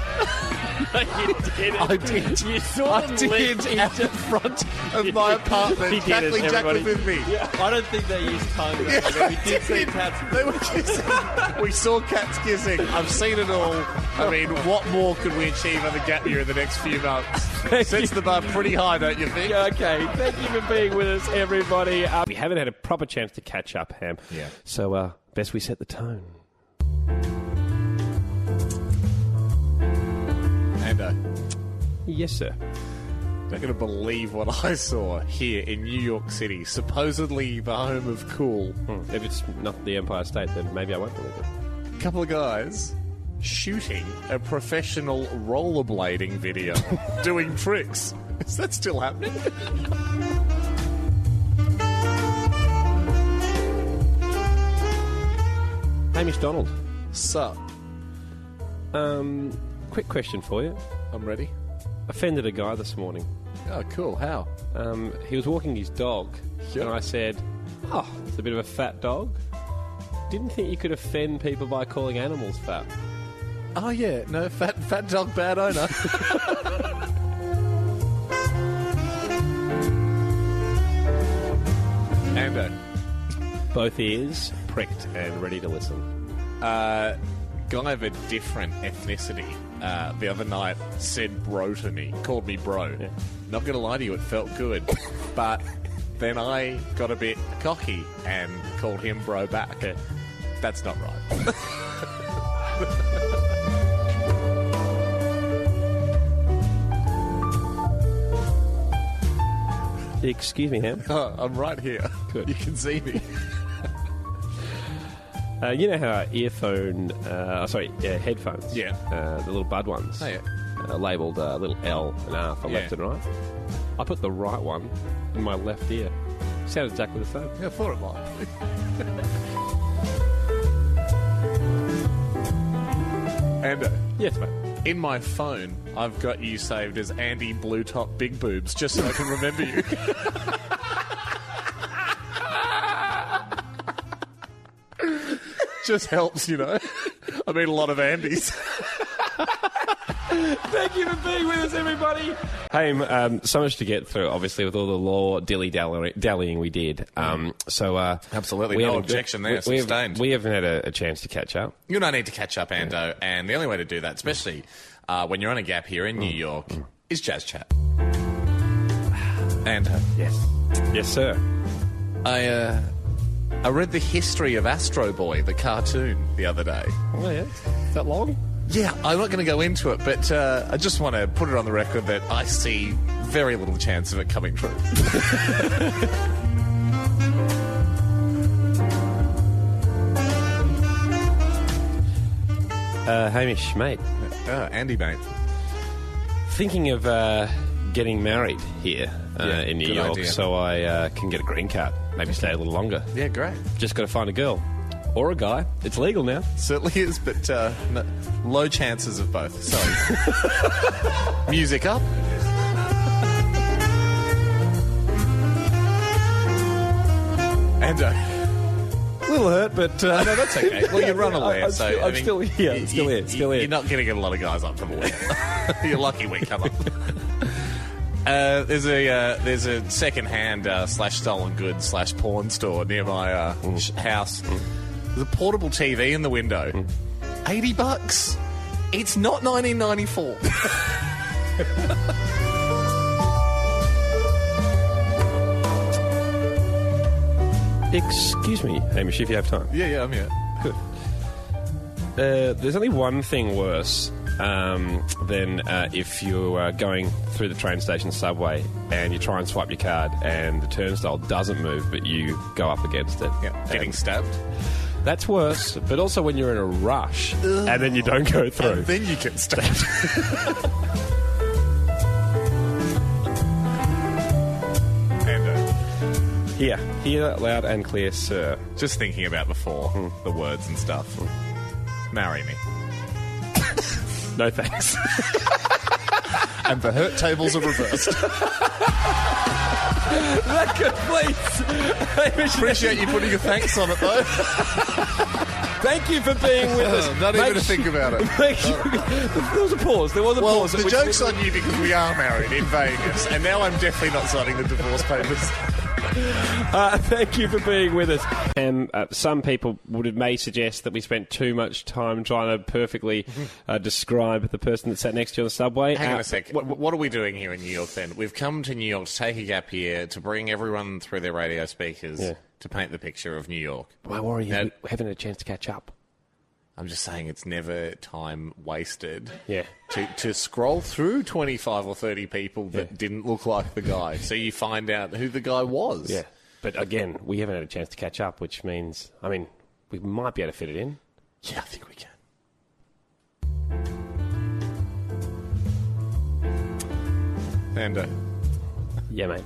No, you didn't. I did. You saw them leap at the front of my apartment. Exactly, Jack was with me. Yeah. I don't think they used tongue. Yeah, we did see cats. They were kissing. We saw cats kissing. I've seen it all. I mean, what more could we achieve on the gap year in the next few months? Sets the bar pretty high, don't you think? Okay, thank you for being with us, everybody. We haven't had a proper chance to catch up, Ham. Yeah. So, best we set the tone. Ando. Yes, sir. Not going to believe what I saw here in New York City, supposedly the home of cool. If it's not the Empire State, then maybe I won't believe it. A couple of guys shooting a professional rollerblading video, doing tricks. Is that still happening? Hamish Donald. Sup? Quick question for you. I'm ready. Offended a guy this morning. Oh, cool. How? He was walking his dog, and I said, "Oh, it's a bit of a fat dog." Didn't think you could offend people by calling animals fat. Oh yeah, no, fat dog, bad owner. Ando. Both ears pricked and ready to listen. Guy of a different ethnicity the other night said bro to me, called me bro. Yeah. Not going to lie to you, it felt good. But then I got a bit cocky and called him bro back. Yeah. That's not right. Excuse me, Ham. Oh, I'm right here. Good. You can see me. You know how our headphones, Yeah. the little bud ones, Oh, yeah. labelled little L and R for left and right. I put the right one in my left ear. Sounded exactly the same. Yeah, I thought it might. And Yes, mate. in my phone, I've got you saved as Andy Blue Top Big Boobs, just so I can remember you. Just helps, you know. I mean, a lot of Andys. Thank you for being with us, everybody. Hey, so much to get through, obviously, with all the law dilly-dallying we did. Absolutely, no objection there, sustained. We haven't had a chance to catch up. You and I need to catch up, Ando, and the only way to do that, especially when you're on a gap here in New York, is Jazz Chat. Ando. Yes. Yes, sir. I read the history of Astro Boy, the cartoon, the other day. Oh, yeah? Is that long? Yeah, I'm not going to go into it, but I just want to put it on the record that I see very little chance of it coming true. Hamish, mate. Andy, mate. Thinking of getting married here in New York, idea. so I can get a green card. Maybe stay a little longer. Yeah, great. Just got to find a girl. Or a guy. It's legal now. Certainly is, but no, low chances of both. Sorry. Music up. Ando. A little hurt, but... No, that's okay. Well, you run away, I'm still here. Still here. You're not going to get a lot of guys up for the weekend. You're lucky we come up. There's a second-hand slash stolen goods slash porn store near my house. There's a portable TV in the window. $80. It's not 1994. Excuse me, Hamish, if you have time. Yeah, I'm here. Good. There's only one thing worse than if you're going through the train station subway and you try and swipe your card and the turnstile doesn't move, but you go up against it. Yeah, getting stabbed. That's worse, but also when you're in a rush and then you don't go through. And then you get stabbed. Hear loud and clear, sir. Just thinking about before, the words and stuff. Marry me. No thanks. And the hurt tables are reversed. That completes. Appreciate you putting a thanks on it, though. Thank you for being with us. Not even to think about it. There was a pause. There was a pause. The joke's on you because we are married in Vegas, and now I'm definitely not signing the divorce papers. Thank you for being with us. And some people may suggest that we spent too much time trying to perfectly describe the person that sat next to you on the subway. Hang on a sec. What are we doing here in New York then? We've come to New York to take a gap year, to bring everyone through their radio speakers to paint the picture of New York. Why worry? We haven't had a chance to catch up. I'm just saying it's never time wasted. Yeah. To scroll through 25 or 30 people that didn't look like the guy, so you find out who the guy was. Yeah. But again, we haven't had a chance to catch up, which means, we might be able to fit it in. Yeah, I think we can. And yeah, mate.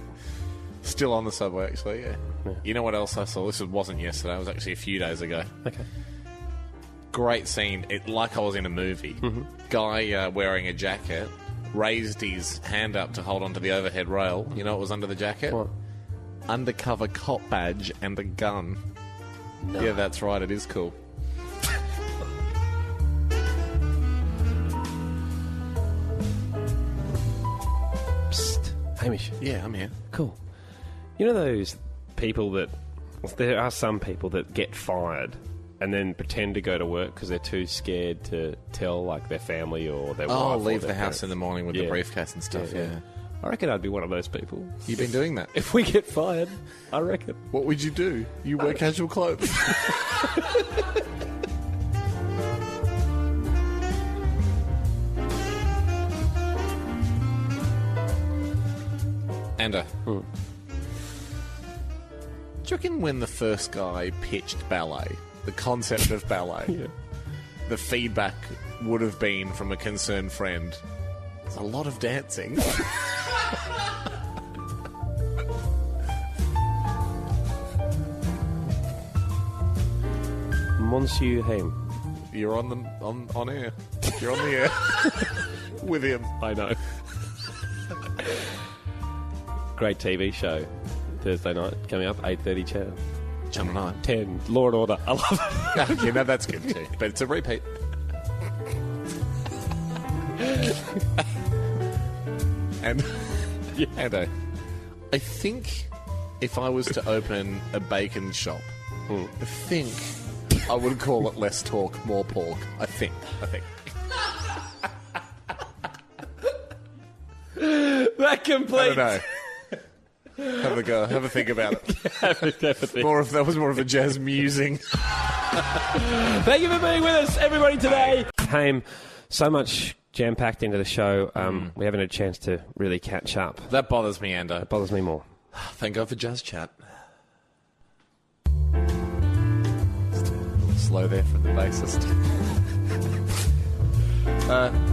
Still on the subway, actually. Yeah. You know what else I saw? This wasn't yesterday. It was actually a few days ago. Okay. Great scene, like I was in a movie. Guy wearing a jacket raised his hand up to hold onto the overhead rail. You know what was under the jacket? What? Undercover cop badge and a gun. No. Yeah, that's right. It is cool. Psst. Hamish. Yeah, I'm here. Cool. You know those people that... There are some people that get fired and then pretend to go to work because they're too scared to tell, their family or their wife. Oh, leave the house in the morning with the briefcase and stuff, yeah. I reckon I'd be one of those people. You've been doing that? If we get fired, I reckon. What would you do? You wear casual clothes. Ando. Do you reckon when the first guy pitched ballet, the concept of ballet, the feedback would have been from a concerned friend, there's a lot of dancing. Monsieur Haim. You're on air. You're on the air with him. I know. Great TV show. Thursday night coming up, 8:30 channel. Channel 9. 10. Law and Order. I love it. Yeah, no, that's good too. But it's a repeat. And I think if I was to open a bacon shop, I think I would call it less talk, more pork. I think. That completes. I don't know. Have a go. Have a think about it. Definitely. That was more of a jazz musing. Thank you for being with us, everybody, today. Haim, so much jam-packed into the show. We haven't had a chance to really catch up. That bothers me, Ando. It bothers me more. Thank God for Jazz Chat. Just a little slow there from the bassist.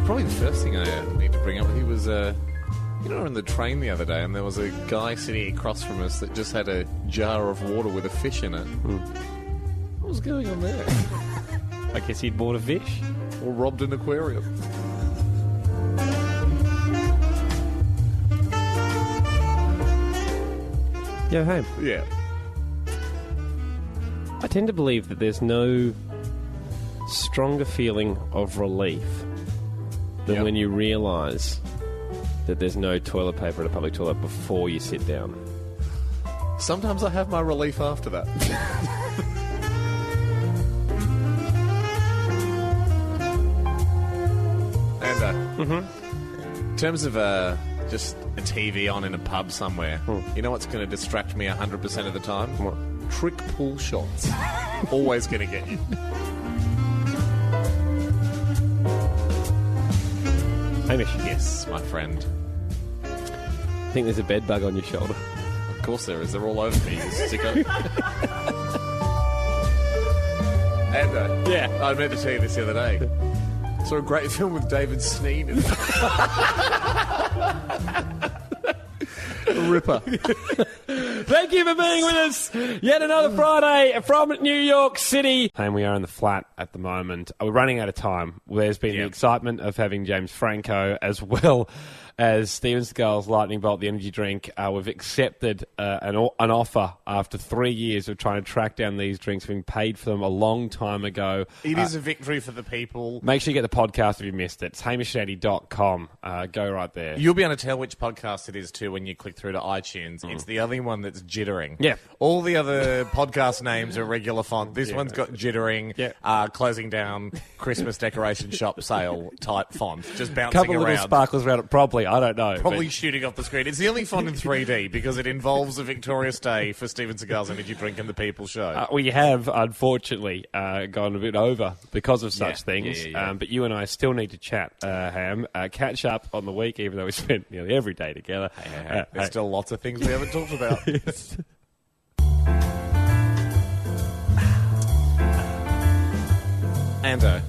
Probably the first thing I need to bring up with you was, you know, on the train the other day, and there was a guy sitting across from us that just had a jar of water with a fish in it. What was going on there? I guess he'd bought a fish. Or robbed an aquarium. Yo, Haim. Yeah. I tend to believe that there's no stronger feeling of relief than when you realise that there's no toilet paper at a public toilet before you sit down. Sometimes I have my relief after that. And in terms of just a TV on in a pub somewhere, you know what's going to distract me 100% of the time? What? Trick pull shots. Always going to get you. Hamish. Yes, my friend. I think there's a bed bug on your shoulder. Of course there is. They're all over me, you sicko. And Yeah. I meant to tell you this the other day. Saw a great film with David Sneed in it. Ripper. Thank you for being with us. Yet another Friday from New York City. And we are in the flat at the moment. We're running out of time. There's been the excitement of having James Franco as well as Steven Seagal's Lightning Bolt, the energy drink. We've accepted an offer after 3 years of trying to track down these drinks. We've been paid for them a long time ago. It is a victory for the people. Make sure you get the podcast if you missed it. It's hamishandy.com. Go right there. You'll be able to tell which podcast it is too when you click through to iTunes. It's the only one that's jittering. Yeah. All the other podcast names are regular font. This one's got jittering, closing down, Christmas decoration shop sale type font. Just bouncing Couple around. little sparkles around it, probably. I don't know. Probably shooting off the screen. It's the only font in 3D because it involves a Victorious Day for Steven Seagal's Energy Drink and the People Show. We have, unfortunately, gone a bit over because of such things. But you and I still need to chat, Ham. Catch up on the week, even though we spent nearly every day together. There's still lots of things we haven't talked about. Ando.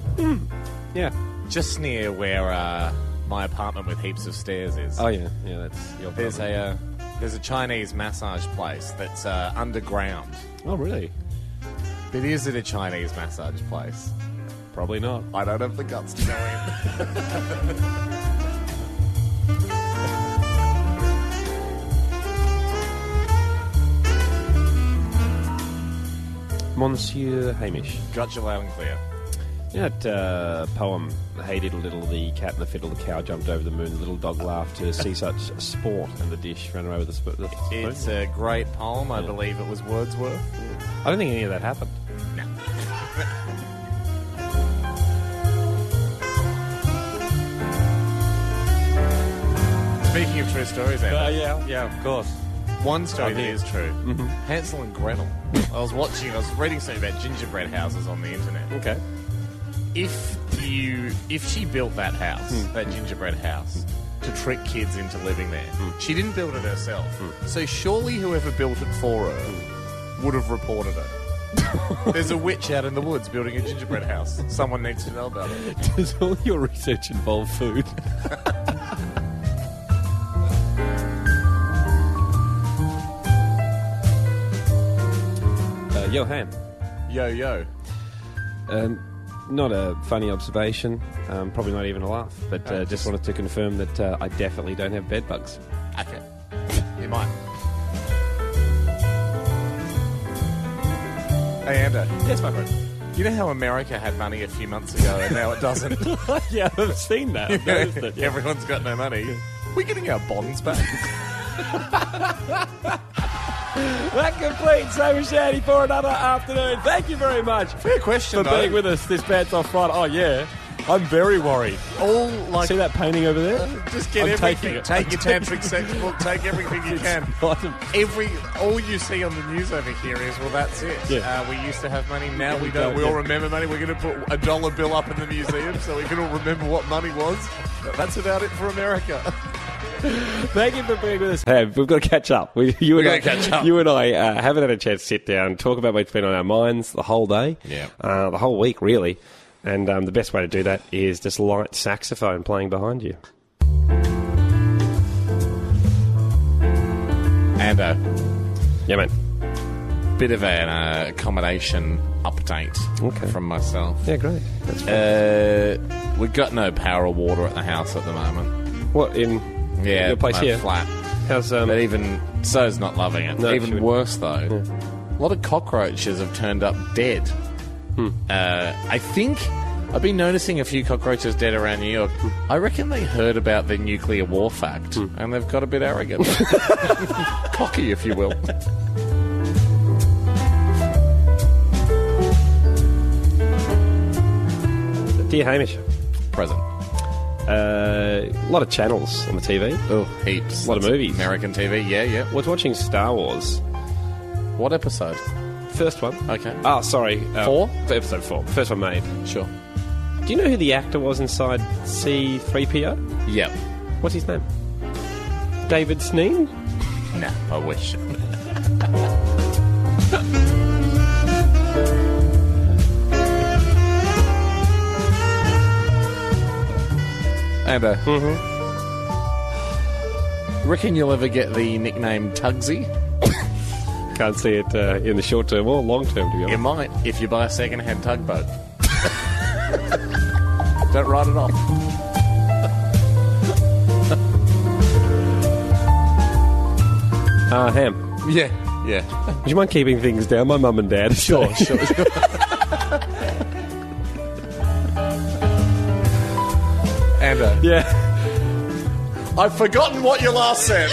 Yeah. Just near where my apartment with heaps of stairs is. Oh, yeah. Yeah, that's your problem. There's a Chinese massage place that's underground. Oh, really? But is it a Chinese massage place? Probably not. I don't have the guts to go in. Monsieur Hamish. Got you loud and clear. You know that poem, Hey Diddle Diddle, the cat and the fiddle, the cow jumped over the moon, the little dog laughed to see such sport, and the dish ran away with the spoon? It's a great poem. I believe it was Wordsworth. I don't think any of that happened. No. Speaking of true stories, Andy. Yeah, of course. One story that is true. Hansel and Gretel. I was reading something about gingerbread houses on the internet. Okay. If she built that house, that gingerbread house, to trick kids into living there, she didn't build it herself. So surely whoever built it for her would have reported it. There's a witch out in the woods building a gingerbread house. Someone needs to know about it. Does all your research involve food? Yo, Ham. Yo. not a funny observation, probably not even a laugh, but just wanted to confirm that I definitely don't have bed bugs. Okay. You might. Hey, Ando. Yes, my friend. You know how America had money a few months ago and now it doesn't? Yeah, I've seen that. I've noticed it, yeah. Everyone's got no money. We're getting our bonds back. That completes Hamish Andy for another afternoon. Thank you very much. Fair question, for being with us this Pants Off Friday. Oh, yeah. I'm very worried. All like see that painting over there? Just get everything. Take your tantric sex book. Take everything you can. All you see on the news over here is, well, that's it. Yeah. We used to have money. Now we don't. We all remember money. We're going to put a $1 bill up in the museum so we can all remember what money was. But that's about it for America. Thank you for being with us. Hey, we've got to catch up. You and I haven't had a chance to sit down and talk about what's been on our minds the whole day. Yeah. The whole week, really. And the best way to do that is just light saxophone playing behind you. Ando. Yeah, man. Bit of an accommodation update from myself. Yeah, great. That's fine. We've got no power or water at the house at the moment. What, in your place here? Flat. How's But even so's not loving it. No, even worse, though, a lot of cockroaches have turned up dead. I think I've been noticing a few cockroaches dead around New York. I reckon they heard about the nuclear war fact and they've got a bit arrogant. Cocky, if you will. Dear Hamish. Present. A lot of channels on the TV. Oh, heaps. A lot of movies. American TV, yeah. Was watching Star Wars. What episode? First one. Okay. Oh, sorry. 4? Episode 4. First one made. Sure. Do you know who the actor was inside C-3PO? Yep. What's his name? David Sneen? Nah, I wish. Amber. Reckon you'll ever get the nickname Tugsy? Can't see it in the short term or long term, to be honest. You might, if you buy a second-hand tugboat. Don't write it off. Ham. Yeah. Would you mind keeping things down? My mum and dad. Sure. Amber. Yeah. I've forgotten what you last said.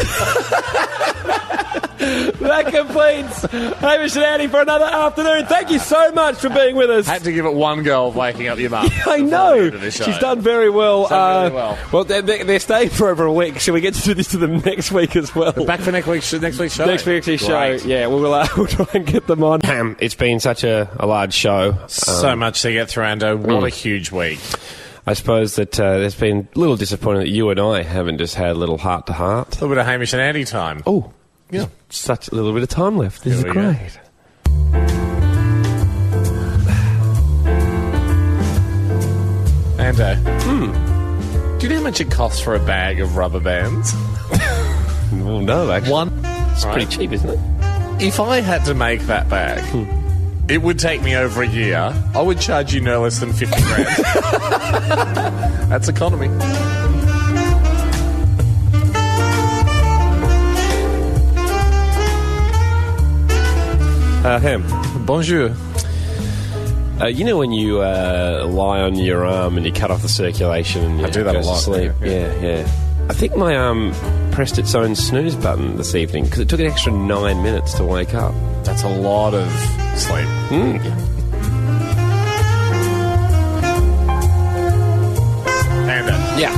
That completes Hamish and Andy for another afternoon. Thank you so much for being with us. Had to give it one go of waking up your mum. I know. She's done very well. Well, they're staying for over a week. Shall we get to do this to them next week as well? Back for next week's show? Next week's show. Yeah, we'll try and get them on. It's been such a large show. So much to get through, Ando. What a huge week. I suppose that there's been a little disappointing that you and I haven't just had a little heart-to-heart. A little bit of Hamish and Andy time. Oh, yeah. Such a little bit of time left. This is great. Ando. Do you know how much it costs for a bag of rubber bands? Well, no, actually. One. It's pretty cheap, isn't it? If I had to make that bag... It would take me over a year. I would charge you no less than 50 grand. That's economy. Ham. Bonjour. You know when you lie on your arm and you cut off the circulation and you I do that a lot. Sleep? Yeah. I think my arm pressed its own snooze button this evening because it took an extra 9 minutes to wake up. That's a lot of sleep. Panda. Yeah.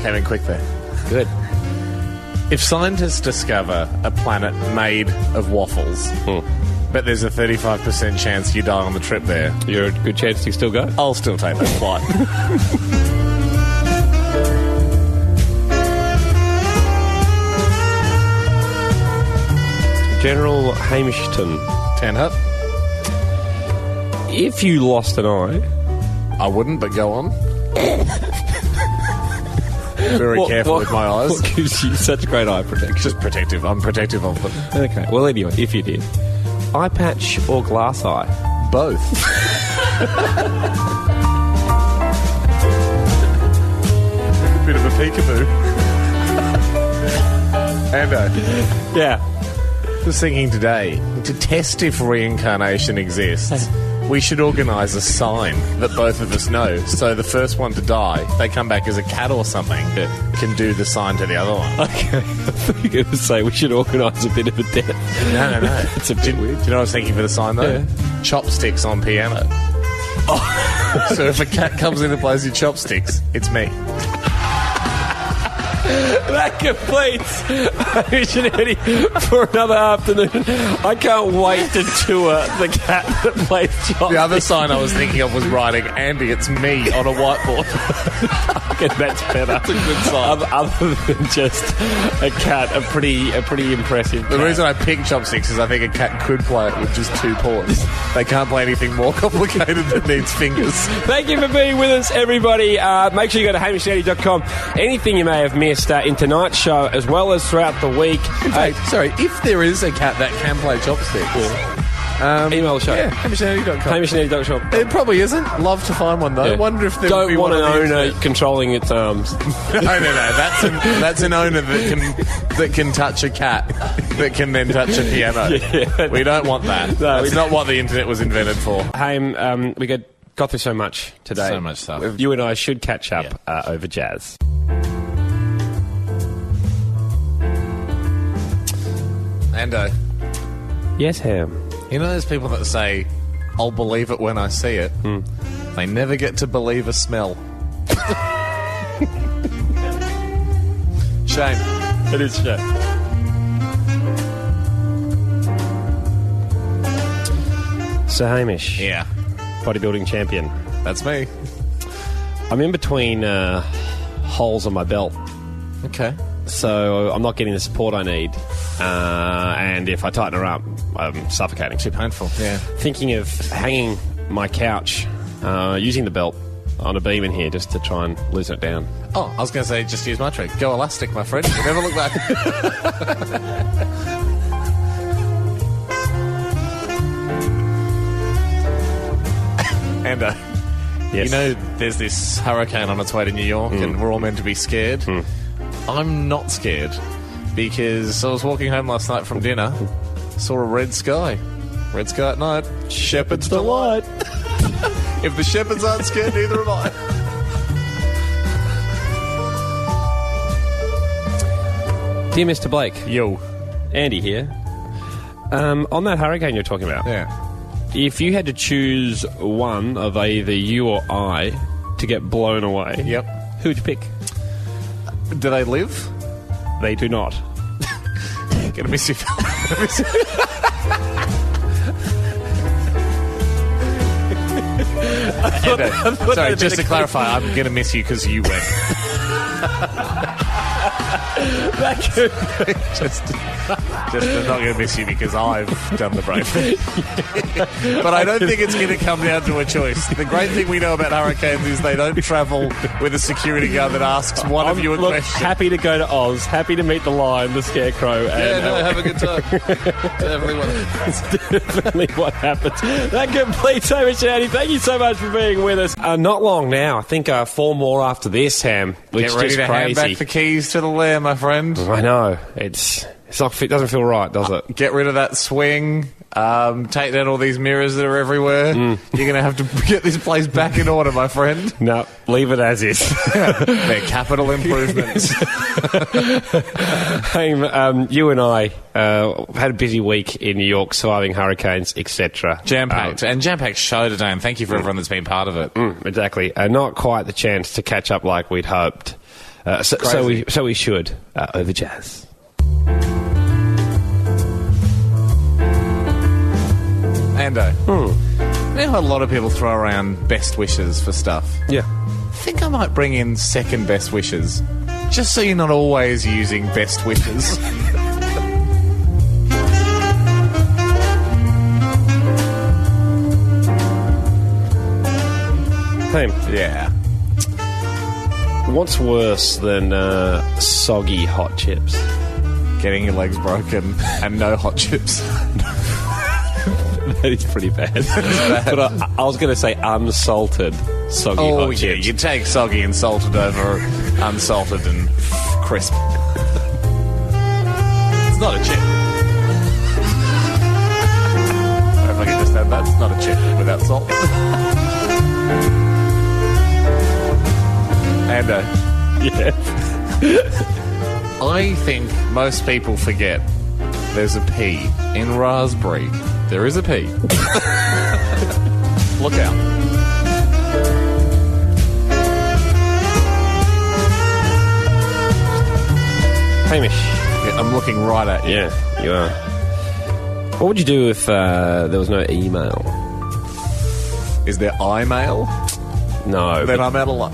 Came in quick there. Good. If scientists discover a planet made of waffles, but there's a 35% chance you die on the trip there, You're a good chance to still go? I'll still take that flight. General Hamishton. 10 Hut. If you lost an eye... I wouldn't, but go on. Very careful with my eyes. What gives you such great eye protection? Just protective. I'm protective of them. Okay. Well, anyway, if you did. Eye patch or glass eye? Both. Bit of a peekaboo. Ando. Yeah. Was thinking today, to test if reincarnation exists, we should organise a sign that both of us know. So the first one to die, they come back as a cat or something, can do the sign to the other one. Okay. I thought you were going to say we should organise a bit of a death. No. It's a bit weird. Do you know what I was thinking for the sign, though? Yeah. Chopsticks on piano. Oh. So if a cat comes in and plays your chopsticks, it's me. That completes Hamish and Eddie for another afternoon. I can't wait to tour the cat that plays chopsticks. The other sign I was thinking of was writing, Andy, it's me, on a whiteboard. Okay, that's better. That's a good sign. Other than just a cat, a pretty impressive cat. The reason I picked chopsticks is I think a cat could play it with just 2 paws. They can't play anything more complicated that needs fingers. Thank you for being with us, everybody. Make sure you go to hamishandy.com. Anything you may have missed in tonight's show, as well as throughout the week. In fact, if there is a cat that can play chopsticks, email the show. Yeah, hamishandy.com. hamishandy.com. It probably isn't. Love to find one, though. Yeah. Wonder if there would Don't be want one an on the owner internet. controlling its arms. No. That's an owner that can touch a cat that can then touch a piano. Yeah. We don't want that. No, That's not what the internet was invented for. Hey, we got through so much today. So much stuff. You and I should catch up over jazz. Ando. Yes, Ham. You know those people that say, I'll believe it when I see it? They never get to believe a smell. Shame. It is shame. So, Hamish. Yeah. Bodybuilding champion. That's me. I'm in between holes on my belt. Okay. So I'm not getting the support I need. And if I tighten her up, I'm suffocating. Too painful. Yeah. Thinking of hanging my couch, using the belt on a beam in here just to try and loosen it down. Oh, I was going to say, just use my trick. Go elastic, my friend. You never look back. And, yes. You know, there's this hurricane on its way to New York, and we're all meant to be scared. I'm not scared, because I was walking home last night from dinner, saw a red sky. Red sky at night. Shepherd's delight. If the shepherds aren't scared, neither am I. Dear Mr. Blake. Yo. Andy here. On that hurricane you're talking about. Yeah. If you had to choose one of either you or I to get blown away, Yep. who would you pick? Do they live? They do not. Gonna miss you. Sorry, just to clarify, I'm gonna miss you because you went. just I'm not going to miss you because I've done the brave thing. But I don't think it's going to come down to a choice. The great thing we know about hurricanes is they don't travel with a security guard that asks one of you a question. Happy to go to Oz, happy to meet the lion, the scarecrow. And have a good time. Everyone. That's definitely what happens. That completes Hamish Andy. Thank you so much for being with us. Not long now. I think 4 more after this, Ham. Which Get ready is to crazy. hand back the keys to the lair, my friend. I know. It's not. It doesn't feel right, does it? Get rid of that swing. Take down all these mirrors that are everywhere. You're going to have to get this place back in order, my friend. No, leave it as is. They're capital improvements. Hey, you and I had a busy week in New York, surviving hurricanes, etc. Jam-packed. And jam-packed show today, and thank you for everyone that's been part of it. Exactly. Not quite the chance to catch up like we'd hoped. So we should over jazz. Ando, you know how a lot of people throw around best wishes for stuff? Yeah. I think I might bring in second best wishes, just so you're not always using best wishes. Hey, Yeah. what's worse than soggy hot chips? Getting your legs broken and no hot chips. That is pretty bad. But I was going to say unsalted soggy hot chips. Oh, yeah, you take soggy and salted over unsalted and crisp. It's not a chip. If I could just add that, it's not a chip without salt. And Yeah. I think most people forget there's a P in raspberry. There is a P. Look out. Hamish. Yeah, I'm looking right at you. Yeah, you are. What would you do if there was no email? Is there iMail? No. Then I'm out of luck.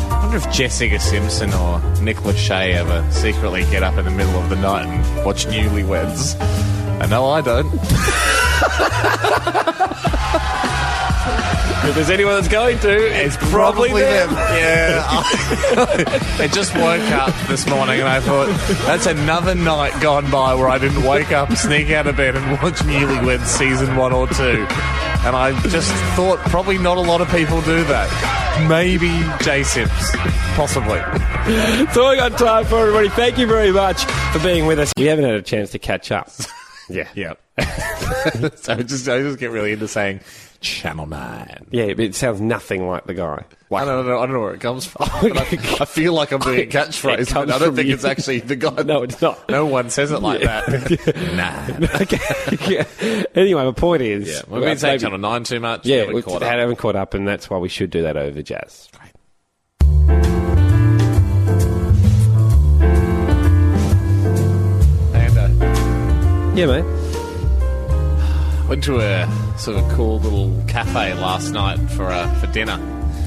I wonder if Jessica Simpson or Nick Lachey ever secretly get up in the middle of the night and watch Newlyweds. I know I don't. If there's anyone that's going to, it's probably them. Yeah. I just woke up this morning and I thought, that's another night gone by where I didn't wake up, sneak out of bed and watch Newlyweds season 1 or 2. And I just thought probably not a lot of people do that. Maybe J Sips. Possibly. That's all I got time for, everybody. Thank you very much for being with us. We haven't had a chance to catch up. Yeah. So I just get really into saying Channel 9. Yeah, but it sounds nothing like the guy. I don't know where it comes from. But I feel like I'm doing a catchphrase, but I don't think it's actually the guy. No, it's not. No one says it like that. Nah. Okay. Yeah. Anyway, my point is... Yeah, we've been saying Channel 9 too much. Yeah, we haven't caught up, and that's why we should do that over Jazz. Right. And, yeah, mate. went to a sort of cool little cafe last night for dinner.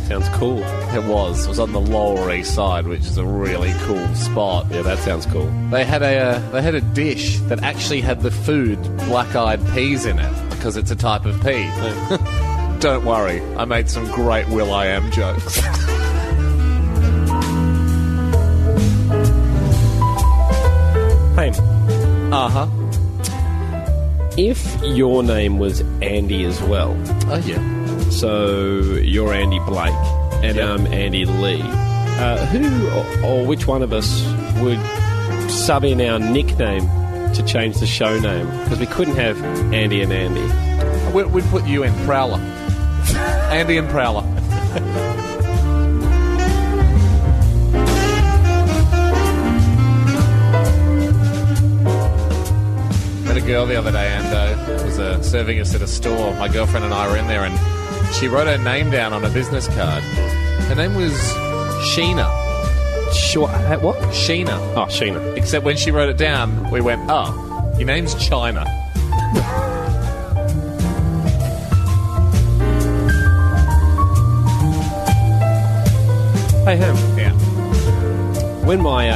Sounds cool. It was on the Lower East Side, which is a really cool spot. Yeah, that sounds cool. They had a dish that actually had the food black-eyed peas in it because it's a type of pea. Don't worry, I made some great Will.I.Am jokes. Hey. Uh-huh. If your name was Andy as well... Oh, yeah. So you're Andy Blake and I'm Andy Lee. Who or which one of us would sub in our nickname to change the show name? Because we couldn't have Andy and Andy. We'd put you in Prowler. Andy and Prowler. Met a girl the other day and was serving us at a store. My girlfriend and I were in there and she wrote her name down on a business card. Her name was Sheena. Sure. What? Sheena. Oh, Sheena. Except when she wrote it down, we went, oh, your name's China. Hey, Ham. Yeah. When my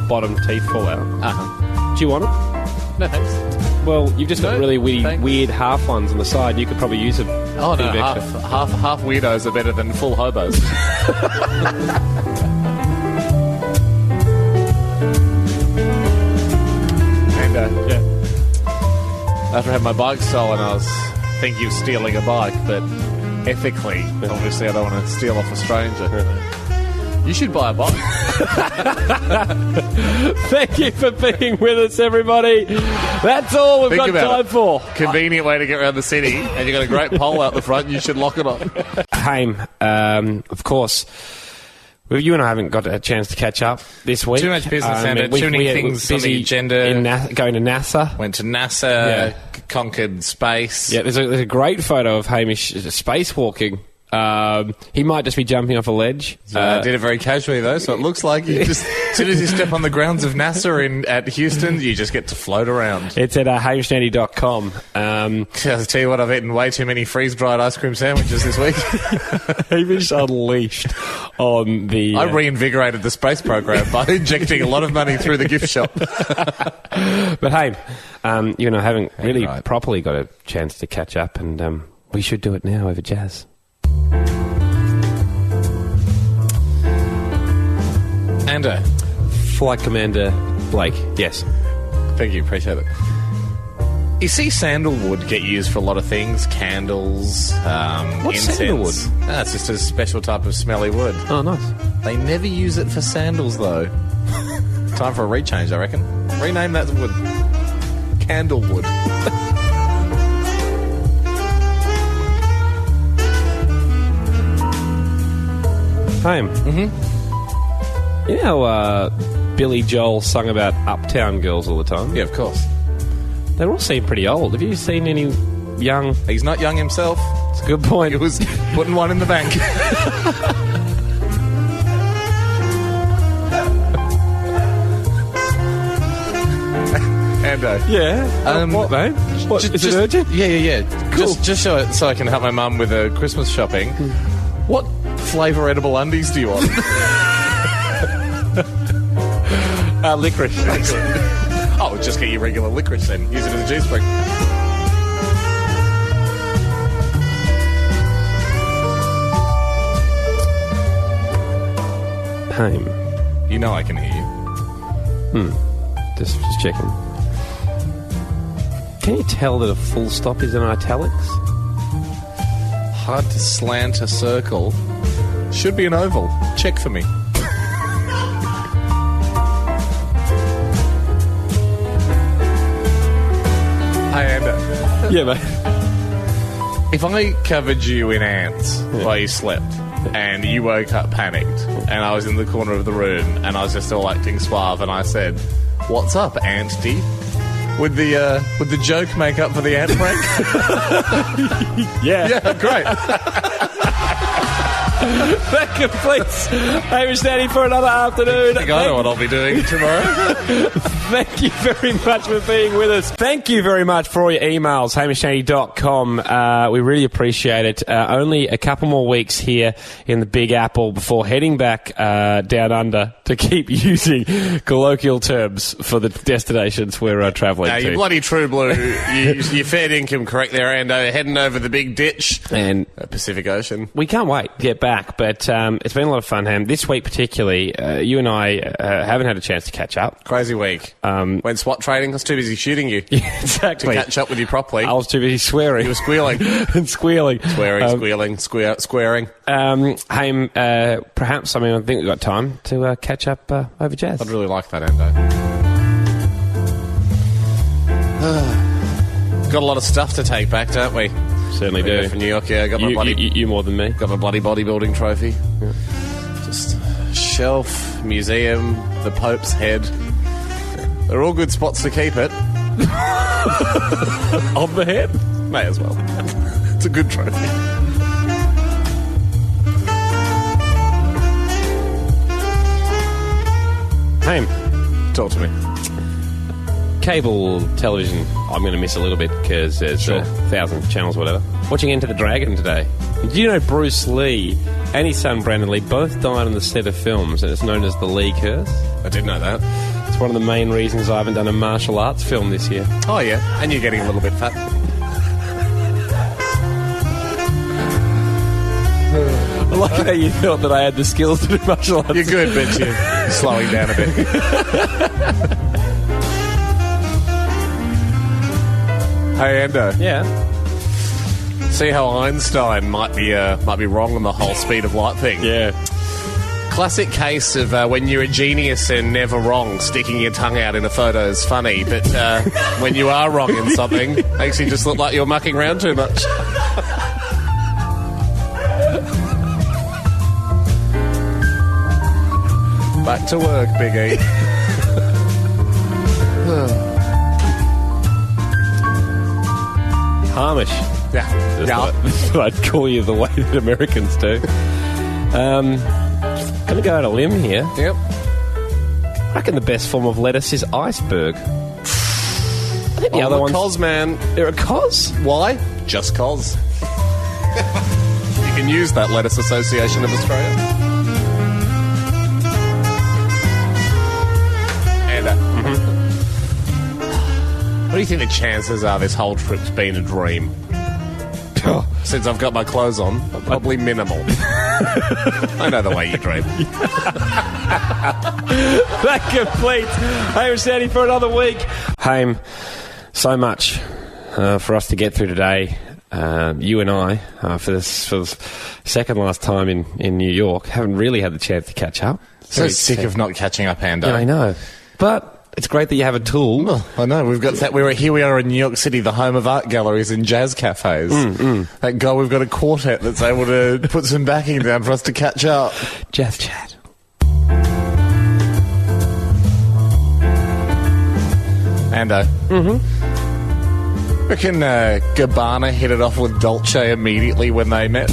bottom teeth fall out, do you want them? No, thanks. Well, you've just got No, really thanks. weird half ones on the side. You could probably use a Oh, bit no, of extra. half weirdos are better than full hobos. And, Yeah. after I had my bike stolen, I was thinking of stealing a bike, but ethically, obviously, I don't want to steal off a stranger. You should buy a bike. Thank you for being with us, everybody. That's all we've Think got about time it. for. Convenient way to get around the city, and you've got a great pole out the front, and you should lock it on. Haim, of course, you and I haven't got a chance to catch up this week. Too much business, and too many things on the agenda. Going to NASA. Went to NASA, conquered space. Yeah, there's a great photo of Hamish spacewalking. He might just be jumping off a ledge. I did it very casually, though, so it looks like you just, as soon as you step on the grounds of NASA at Houston, you just get to float around. It's at HamishAndy.com. I'll tell you what, I've eaten way too many freeze-dried ice cream sandwiches this week. Hamish unleashed on the... I reinvigorated the space program by injecting a lot of money through the gift shop. But hey, you and I haven't really properly got a chance to catch up, and we should do it now over Jazz. Ando. Flight Commander Blake. Yes. Thank you, appreciate it. You see sandalwood get used for a lot of things. Candles, What's incense. sandalwood? It's just a special type of smelly wood. Oh, nice. They never use it for sandals, though. Time for a rechange, I reckon. Rename that wood. Candlewood. Home. Mm-hmm. You know how Billy Joel sung about Uptown Girls all the time? Yeah, of course. They all seem pretty old. Have you seen any young... He's not young himself. It's a good point. He was putting one in the bank. Ando. Yeah. What, mate? What, is it urgent? Yeah. Cool. Just so I can help my mum with her Christmas shopping. What flavour edible undies do you want? Licorice. Oh, just get your regular licorice then. Use it as a G-spring. Home. You know I can hear you. Just checking. Can you tell that a full stop is in italics? Hard to slant a circle. Should be an oval. Check for me. Hi, Ando. Yeah, mate. If I covered you in ants while you slept, and you woke up panicked, and I was in the corner of the room, and I was just all acting suave, and I said, "What's up, Auntie?" Would the joke make up for the ant prank? Yeah. Yeah, great. That completes Hamish Andy for another afternoon. I think I know what I'll be doing tomorrow. Thank you very much for being with us. Thank you very much for all your emails, hamishandy.com. We really appreciate it. Only a couple more weeks here in the Big Apple before heading back down under to keep using colloquial terms for the destinations we're travelling to. You bloody true blue. You fair income correct there, Ando. Heading over the big ditch and Pacific Ocean. We can't wait to get back, but it's been a lot of fun, Ham. This week particularly, you and I haven't had a chance to catch up. Crazy week. Went SWAT training. I was too busy shooting you. Yeah, exactly. To catch up with you properly. I was too busy swearing. You were squealing. And squealing. Squealing, squaring. Ham, perhaps, I think we've got time to catch up over jazz. I'd really like that, Ando. Got a lot of stuff to take back, don't we? Certainly do. Go for New York, yeah. Got my bloody... You more than me. Got my bloody bodybuilding trophy. Yeah. Just shelf, museum, the Pope's head. They're all good spots to keep it. On the head? May as well. It's a good trophy. Ham. Talk to me. Cable television, I'm going to miss a little bit because there's 1,000 channels, whatever. Watching Enter the Dragon today. Did you know Bruce Lee and his son Brandon Lee both died on the set of films, and it's known as the Lee Curse? I did know that. It's one of the main reasons I haven't done a martial arts film this year. Oh, yeah. And you're getting a little bit fat. I like how you felt that I had the skills to do martial arts. You're good, but you're slowing down a bit. Hey, Ando. Yeah. See how Einstein might be wrong on the whole speed of light thing? Yeah. Classic case of when you're a genius and never wrong, sticking your tongue out in a photo is funny, but when you are wrong in something, makes you just look like you're mucking around too much. Back to work, Big E. Hamish. Yeah. That's what I'd call you the way that Americans do. Gonna go out on a limb here. Yep. I reckon the best form of lettuce is iceberg. I think the other ones... cos, man. They're a cos? Why? Just cos. You can use that Lettuce Association of Australia. What do you think the chances are this whole trip's been a dream? Since I've got my clothes on, probably minimal. I know the way you dream. That completes Hamish Andy for another week. Haim, so much for us to get through today. You and I, for the second last time in New York, haven't really had the chance to catch up. So sick of not catching up, Ando. Yeah, I know. But it's great that you have a tool. Oh, I know. We've got that. Here we are in New York City, the home of art galleries and jazz cafes. Thank God we've got a quartet that's able to put some backing down for us to catch up. Jazz chat. Ando. Reckon Gabbana hit it off with Dolce immediately when they met?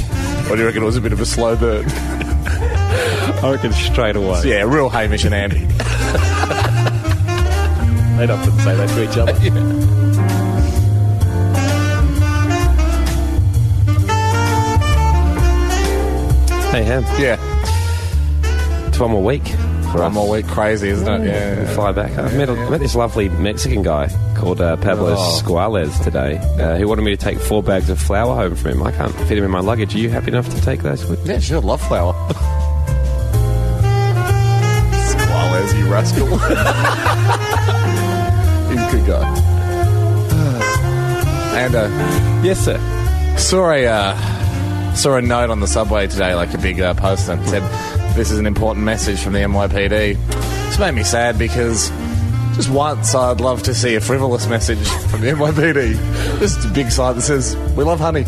Or do you reckon it was a bit of a slow burn? I reckon straight away. Yeah, real Hamish and Andy. They'd often say that to each other. Hey, Ham. Yeah. It's one more week. One more week, crazy, isn't it? Yeah. We'll fly back. I met this lovely Mexican guy called Pablo Squales today, who wanted me to take 4 bags of flour home for him. I can't fit him in my luggage. Are you happy enough to take those with? Yeah, sure. Love flour. Squales, you rascal. He's a good guy. And yes, sir. Saw a note on the subway today, like a big poster, that said, "This is an important message from the NYPD." It's made me sad because just once I'd love to see a frivolous message from the NYPD. Just a big sign that says, "We love honey."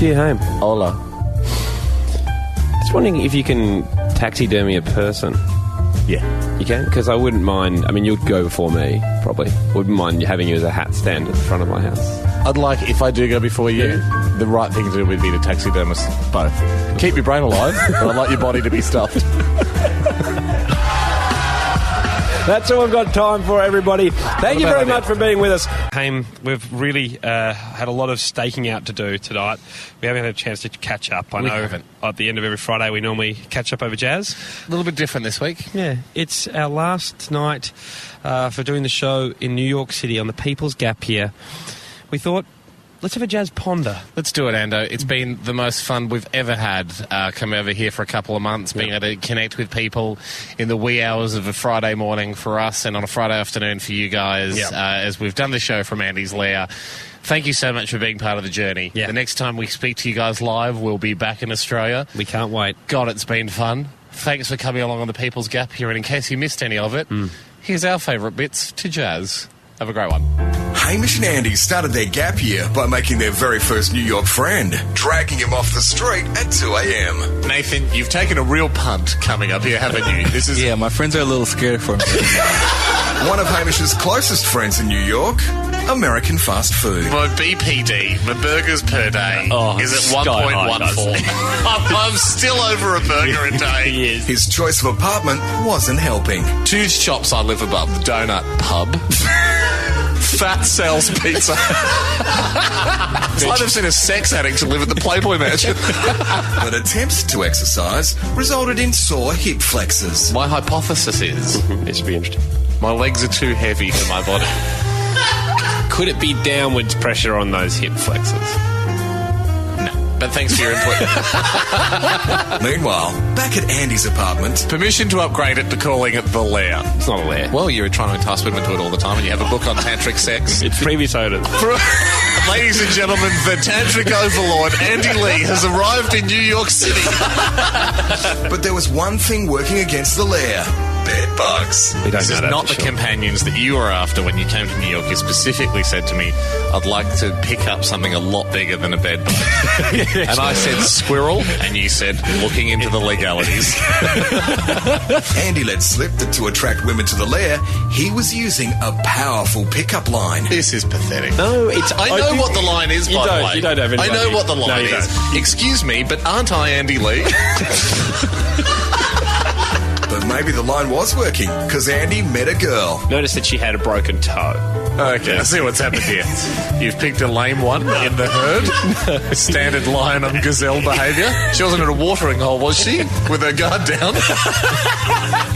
Dear Haim. Hola. Just wondering if you can taxidermy a person. Yeah. You can? Because I wouldn't mind... I mean, you'd go before me, probably. Wouldn't mind having you as a hat stand at the front of my house. I'd like, if I do go before you, the right thing to do would be to taxiderm us both. Keep your brain alive, but I'd like your body to be stuffed. That's all we've got time for, everybody. Thank you very much for being with us. Haim, we've really had a lot of staking out to do tonight. We haven't had a chance to catch up. I know at the end of every Friday we normally catch up over jazz. A little bit different this week. Yeah, it's our last night for doing the show in New York City on the People's Gap here. We thought, let's have a jazz ponder. Let's do it, Ando. It's been the most fun we've ever had come over here for a couple of months, being able to connect with people in the wee hours of a Friday morning for us and on a Friday afternoon for you guys as we've done the show from Andy's lair. Thank you so much for being part of the journey. Yeah. The next time we speak to you guys live, we'll be back in Australia. We can't wait. God, it's been fun. Thanks for coming along on the People's Gap here, and in case you missed any of it, here's our favourite bits to jazz. Have a great one. Hamish and Andy started their gap year by making their very first New York friend, dragging him off the street at 2 a.m. Nathan, you've taken a real punt coming up here, haven't you? This is Yeah, my friends are a little scared for me. One of Hamish's closest friends in New York, American fast food. My BPD, my burgers per day, is at 1.14. I'm still over a burger a day. His choice of apartment wasn't helping. 2 shops I live above, the Donut Pub. Fat sells pizza. It's like they've seen a sex addict live at the Playboy Mansion. But attempts to exercise resulted in sore hip flexors. My hypothesis is... This should be interesting. My legs are too heavy for my body. Could it be downwards pressure on those hip flexors? But thanks for your input. Meanwhile, back at Andy's apartment... Permission to upgrade it to calling it the lair. It's not a lair. Well, you're trying to entice women to it all the time, and you have a book on tantric sex. It's previous owners. Ladies and gentlemen, the tantric overlord, Andy Lee, has arrived in New York City. But there was one thing working against the lair. Bed bugs. This is not the companions that you were after when you came to New York. You specifically said to me, I'd like to pick up something a lot bigger than a bed bug. And I said squirrel, and you said looking into the legalities. Andy let slip that to attract women to the lair, he was using a powerful pickup line. This is pathetic. No, it's... I know what the line is, by the way. You don't have anybody. I know what the line is. Excuse me, but aren't I Andy Lee? But maybe the line was working, because Andy met a girl. Notice that she had a broken toe. Okay, I see what's happened here. You've picked a lame one in the herd. Standard lion on gazelle behaviour. She wasn't at a watering hole, was she? With her guard down.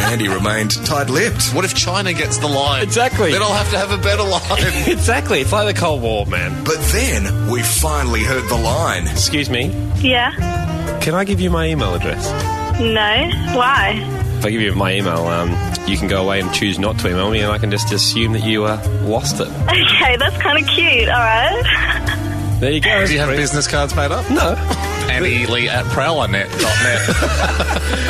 Andy remained tight-lipped. What if China gets the line? Exactly. Then I'll have to have a better line. Exactly. It's like the Cold War, man. But then we finally heard the line. Excuse me. Yeah. Can I give you my email address? No. Why? If I give you my email, you can go away and choose not to email me, and I can just assume that you lost it. Okay, that's kind of cute. All right. There you go. Do you have business cards made up? No. AndyLee@Prowlernet.net.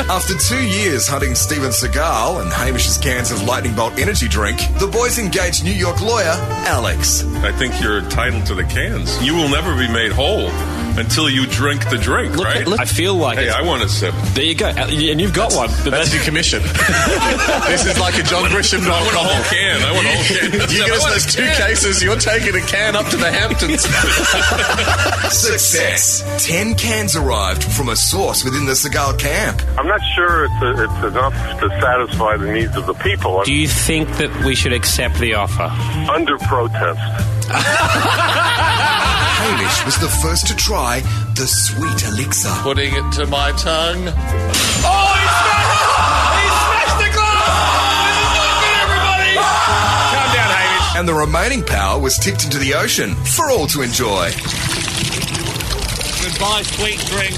After 2 years hunting Steven Seagal and Hamish's cans of Lightning Bolt energy drink, the boys engaged New York lawyer Alex. I think you're entitled to the cans. You will never be made whole until you drink the drink, right? I feel like Hey, I want a sip. There you go. And you've got one. That's your commission. This is like a John Grisham I want a whole can. I want a whole can. You get us those 2 cases, you're taking a can up to the Hamptons. Success. 10 cans arrived from a source within the Seagal camp. I'm not sure it's enough to satisfy the needs of the people. Do you think that we should accept the offer? Under protest. Hamish was the first to try the sweet elixir. Putting it to my tongue. Oh, he smashed the glass! This is not good, everybody! Calm down, Hamish. And the remaining power was tipped into the ocean for all to enjoy. Goodbye, sweet drink.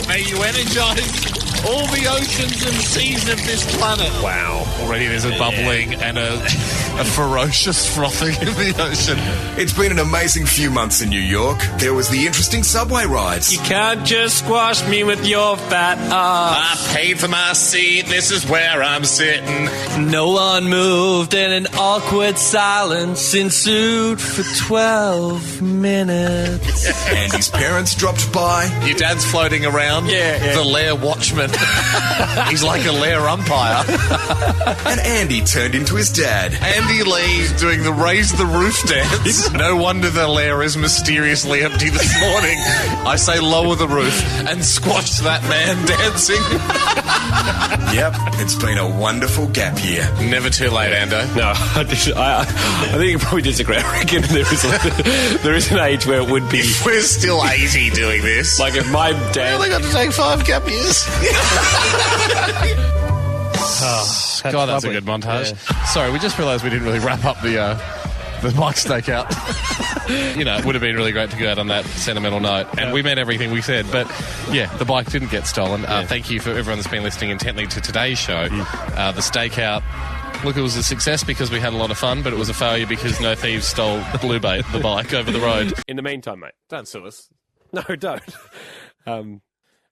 May you energize all the oceans and seas of this planet. Wow. Already there's a bubbling and a ferocious frothing in the ocean. It's been an amazing few months in New York. There was the interesting subway rides. You can't just squash me with your fat ass. I paid for my seat. This is where I'm sitting. No one moved and an awkward silence ensued for 12 minutes. Andy's parents dropped by. Your dad's floating around. Yeah. The lair watchman. He's like a lair umpire. And Andy turned into his dad. Andy Lee's doing the raise the roof dance. No wonder the lair is mysteriously empty this morning. I say lower the roof and squash that man dancing. Yep, it's been a wonderful gap year. Never too late, Ando. No, I think you probably disagree. I reckon there is an age where it would be. If we're still 80 doing this. Like if my dad. I only got to take 5 gap years. God, that's a good montage. Yeah. Sorry, we just realised we didn't really wrap up the bike stakeout. You know, it would have been really great to go out on that sentimental note. And we meant everything we said. But, yeah, the bike didn't get stolen. Thank you for everyone that's been listening intently to today's show. The stakeout, look, it was a success because we had a lot of fun, but it was a failure because no thieves stole the bike over the road. In the meantime, mate. Don't sue us. No, don't.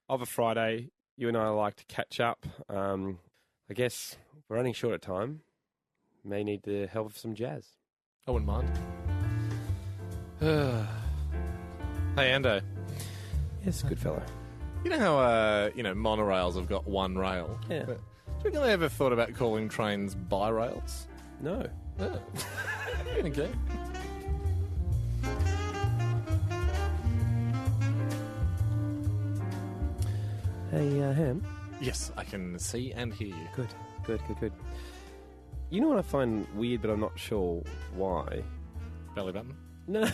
Of a Friday, you and I like to catch up. I guess we're running short of time. May need the help of some jazz. I wouldn't mind. Hey, Ando. Yes, good fellow. You know how, monorails have got one rail? Yeah. But do you reckon they ever thought about calling trains bi-rails? No. Oh. Okay. Hey, Ham. Yes, I can see and hear you. Good. You know what I find weird, but I'm not sure why? Belly button? No.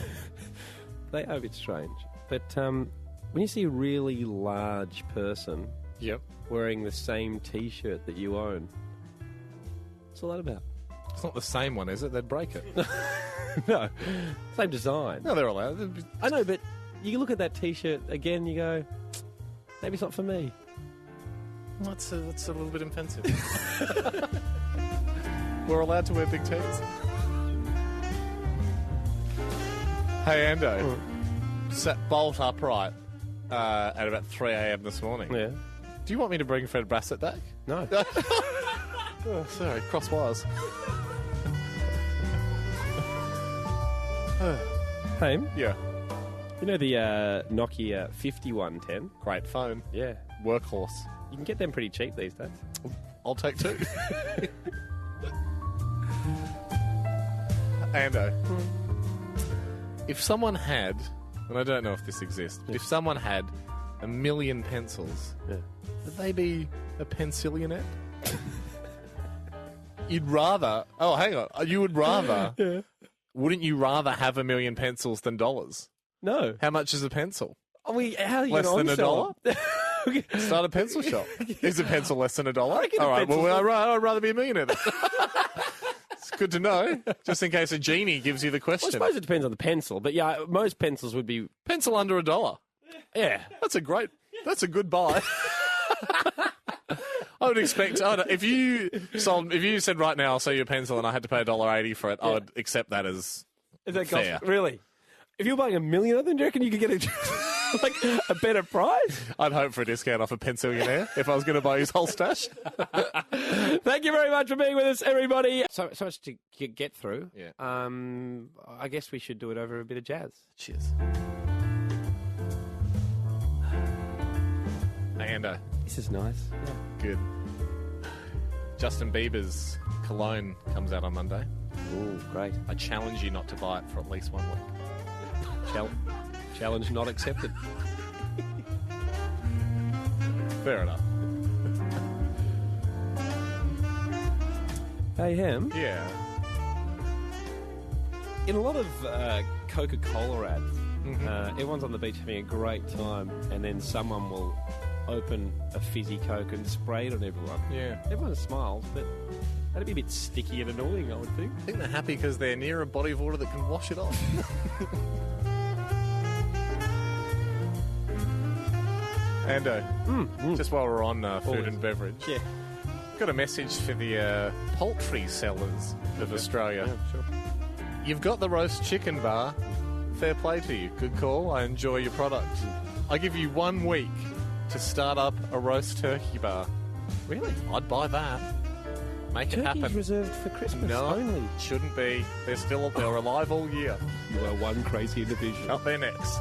They are a bit strange. But when you see a really large person wearing the same T-shirt that you own, what's all that about? It's not the same one, is it? They'd break it. No. Same design. No, they're allowed. I know, but you look at that T-shirt again, you go, maybe it's not for me. That's a little bit offensive. We're allowed to wear big tees. Hey, Ando. Sat bolt upright at about 3 a.m. this morning. Yeah. Do you want me to bring Fred Bassett back? No. Oh, sorry, cross wires. Hey? Yeah. You know the Nokia 5110? Great phone. Yeah. Workhorse. You can get them pretty cheap these days. I'll take 2. Ando, if someone had, and I don't know if this exists, but if someone had 1 million pencils, would they be a pencillionaire? You'd rather... Oh, hang on. You would rather Wouldn't you rather have $1 million pencils than dollars? No. How much is a pencil? How are you Less gonna than on-sell $1? Start a pencil shop. Is a pencil less than $1? All right, pencil's well, I'd rather be a millionaire then. It's good to know, just in case a genie gives you the question. Well, I suppose it depends on the pencil, but yeah, most pencils would be... Pencil under $1. Yeah. That's a good buy. I would expect, if you said right now, I'll sell you a pencil and I had to pay $1.80 for it, I would accept that as fair. Really? If you were buying $1 million of them, do you reckon you could get a better price? I'd hope for a discount off a pencillionaire if I was going to buy his whole stash. Thank you very much for being with us, everybody. So much to get through. Yeah. I guess we should do it over a bit of jazz. Cheers. And this is nice. Yeah. Good. Justin Bieber's cologne comes out on Monday. Ooh, great. I challenge you not to buy it for at least 1 week. Challenge not accepted. Fair enough. Hey, Ham. Yeah. In a lot of Coca-Cola ads, everyone's on the beach having a great time, and then someone will open a fizzy Coke and spray it on everyone. Yeah. Everyone smiles, but that'd be a bit sticky and annoying, I would think. I think they're happy because they're near a body of water that can wash it off. Ando, just while we're on food and beverage, got a message for the poultry sellers of Australia. Yeah, sure. You've got the roast chicken bar. Fair play to you. Good call. I enjoy your product. I give you 1 week to start up a roast turkey bar. Really? I'd buy that. Make it happen. Turkey's reserved for Christmas only. Shouldn't be. They're alive all year. You are one crazy individual. Up there next.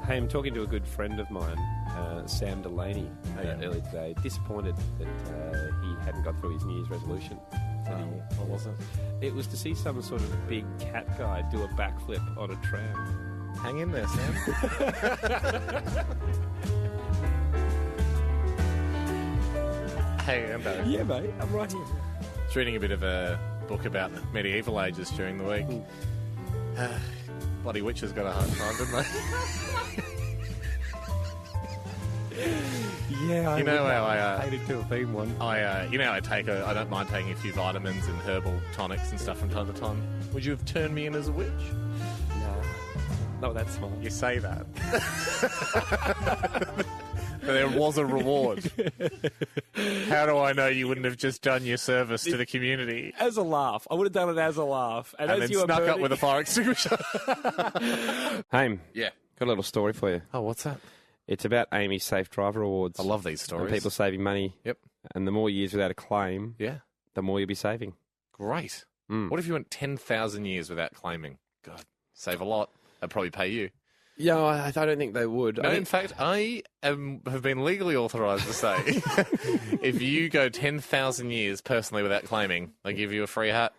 Hey, I'm talking to a good friend of mine, Sam Delaney, earlier today. Disappointed that he hadn't got through his New Year's resolution. What was it? It was to see some sort of big cat guy do a backflip on a tram. Hang in there, Sam. Hey, Ambo. Yeah, mate. I'm right here. I was reading a bit of a book about the medieval ages during the week. Bloody witches got a hard time, didn't they? Yeah, you know how I hated to have been one. I don't mind taking a few vitamins and herbal tonics and stuff from time to time. Would you have turned me in as a witch? No, not that small. You say that. There was a reward. How do I know you wouldn't have just done your service to the community? As a laugh. I would have done it as a laugh. And as then you snuck up with a fire extinguisher. Haim. Yeah. Got a little story for you. Oh, what's that? It's about Amy's Safe Driver Awards. I love these stories. And people saving money. Yep. And the more years without a claim, the more you'll be saving. Great. What if you went 10,000 years without claiming? God, save a lot. That'd probably pay you. Yeah, I don't think they would. No, in fact, I have been legally authorised to say if you go 10,000 years personally without claiming, they give you a free hat,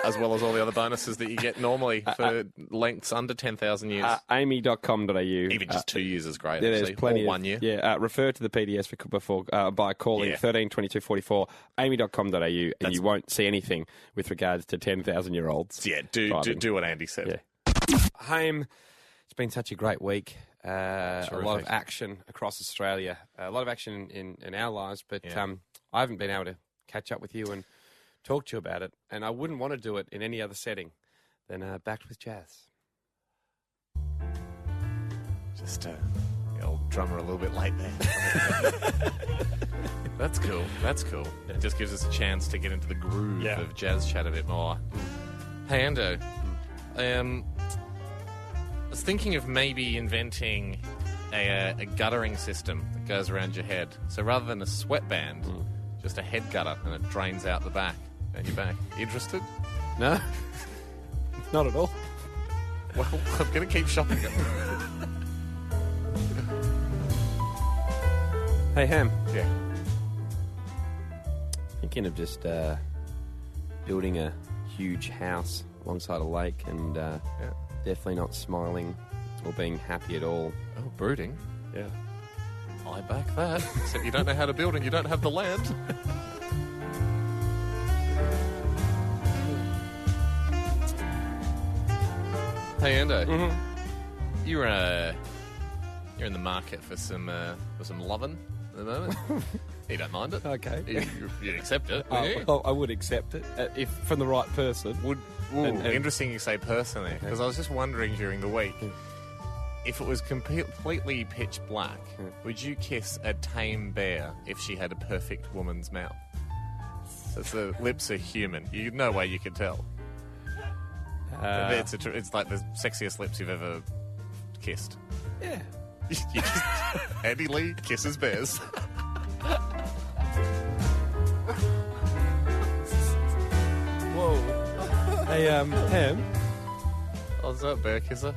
as well as all the other bonuses that you get normally for lengths under 10,000 years. Amy.com.au. Even just 2 years is great, yeah, actually. There's plenty or 1 year. Yeah, refer to the PDS by calling 13 22 44, amy.com.au, and you won't see anything with regards to 10,000-year-olds. Yeah, do what Andy said. Yeah. Haim, it's been such a great week. A lot of action across Australia. A lot of action in our lives, but I haven't been able to catch up with you and talk to you about it. And I wouldn't want to do it in any other setting than Backed with Jazz. Just the old drummer a little bit late there. That's cool. That's cool. It just gives us a chance to get into the groove of jazz chat a bit more. Hey, Ando. I was thinking of maybe inventing a guttering system that goes around your head. So rather than a sweatband, just a head gutter, and it drains out the back and your back. Interested? No. Not at all. Well, I'm going to keep shopping it. Hey, Ham. Yeah. Thinking of just building a huge house alongside a lake and definitely not smiling or being happy at all. Oh, brooding? Yeah. I back that. Except you don't know how to build and you don't have the land. Hey, Endo. Mm-hmm. You're in the market for some lovin' at the moment. You don't mind it? Okay. You'd accept it, well, I would accept it if from the right person. Interesting you say person there, because I was just wondering during the week, if it was completely pitch black, would you kiss a tame bear if she had a perfect woman's mouth? So the lips are human. No way you could tell. It's like the sexiest lips you've ever kissed. Yeah. Andy Lee kisses bears. Whoa. Hey, Ham. Oh, is that a bear kisser?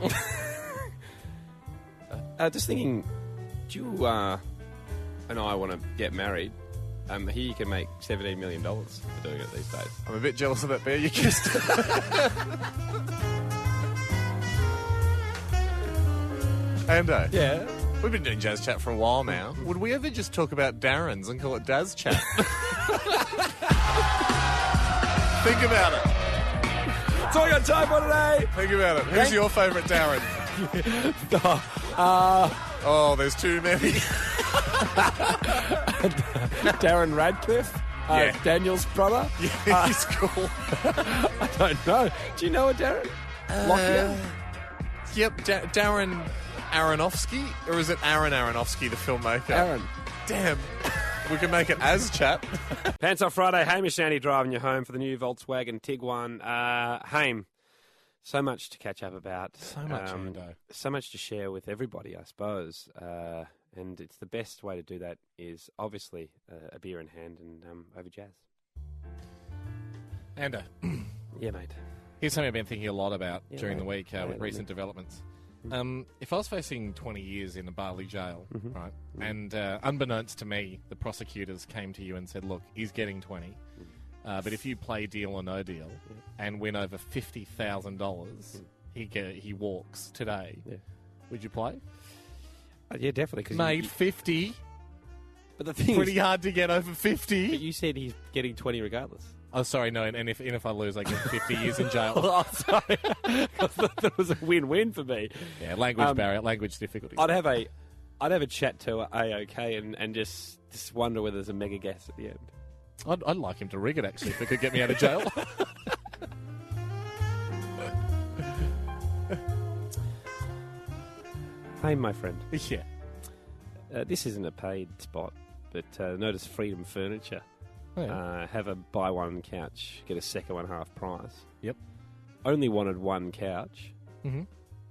Just thinking, do you and I want to get married? Here you can make $17 million for doing it these days. I'm a bit jealous of that bear you kissed. Ando. Yeah? We've been doing Jazz Chat for a while now. Would we ever just talk about Darren's and call it Daz Chat? Think about it. That's all I got time for today. Think about it. Who's your favourite Darren? There's too many. Darren Radcliffe? Yeah. Daniel's brother? Yeah, he's cool. I don't know. Do you know a Darren? Lockyer? Yep, Darren Aronofsky? Or is it Aaron Aronofsky, the filmmaker? Aaron. Damn. We can make it as chat. Pants Off Friday. Hamish Andy driving you home for the new Volkswagen Tiguan. Haim, so much to catch up about. So much, Ando. So much to share with everybody, I suppose. And it's the best way to do that is obviously a beer in hand and over jazz. Ando. Yeah, mate. Here's something I've been thinking a lot about during the week with recent developments. If I was facing 20 years in a Bali jail, right, and unbeknownst to me, the prosecutors came to you and said, look, he's getting 20, but if you play Deal or No Deal and win over $50,000, he walks today, would you play? Yeah, definitely. Cause Made 50. But the thing pretty hard to get over 50. But you said he's getting 20 regardless. Oh, sorry, no, and if I lose, I get 50 years in jail. Oh, sorry. I thought that was a win-win for me. Yeah, language barrier, language difficulties. I'd have a chat to AOK and just wonder whether there's a mega gas at the end. I'd like him to rig it, actually, if it could get me out of jail. Hey, my friend. Yeah. This isn't a paid spot, but notice Freedom Furniture. Oh, yeah. Have a buy one couch, get a second one half price. Yep. Only wanted one couch. Mm-hmm.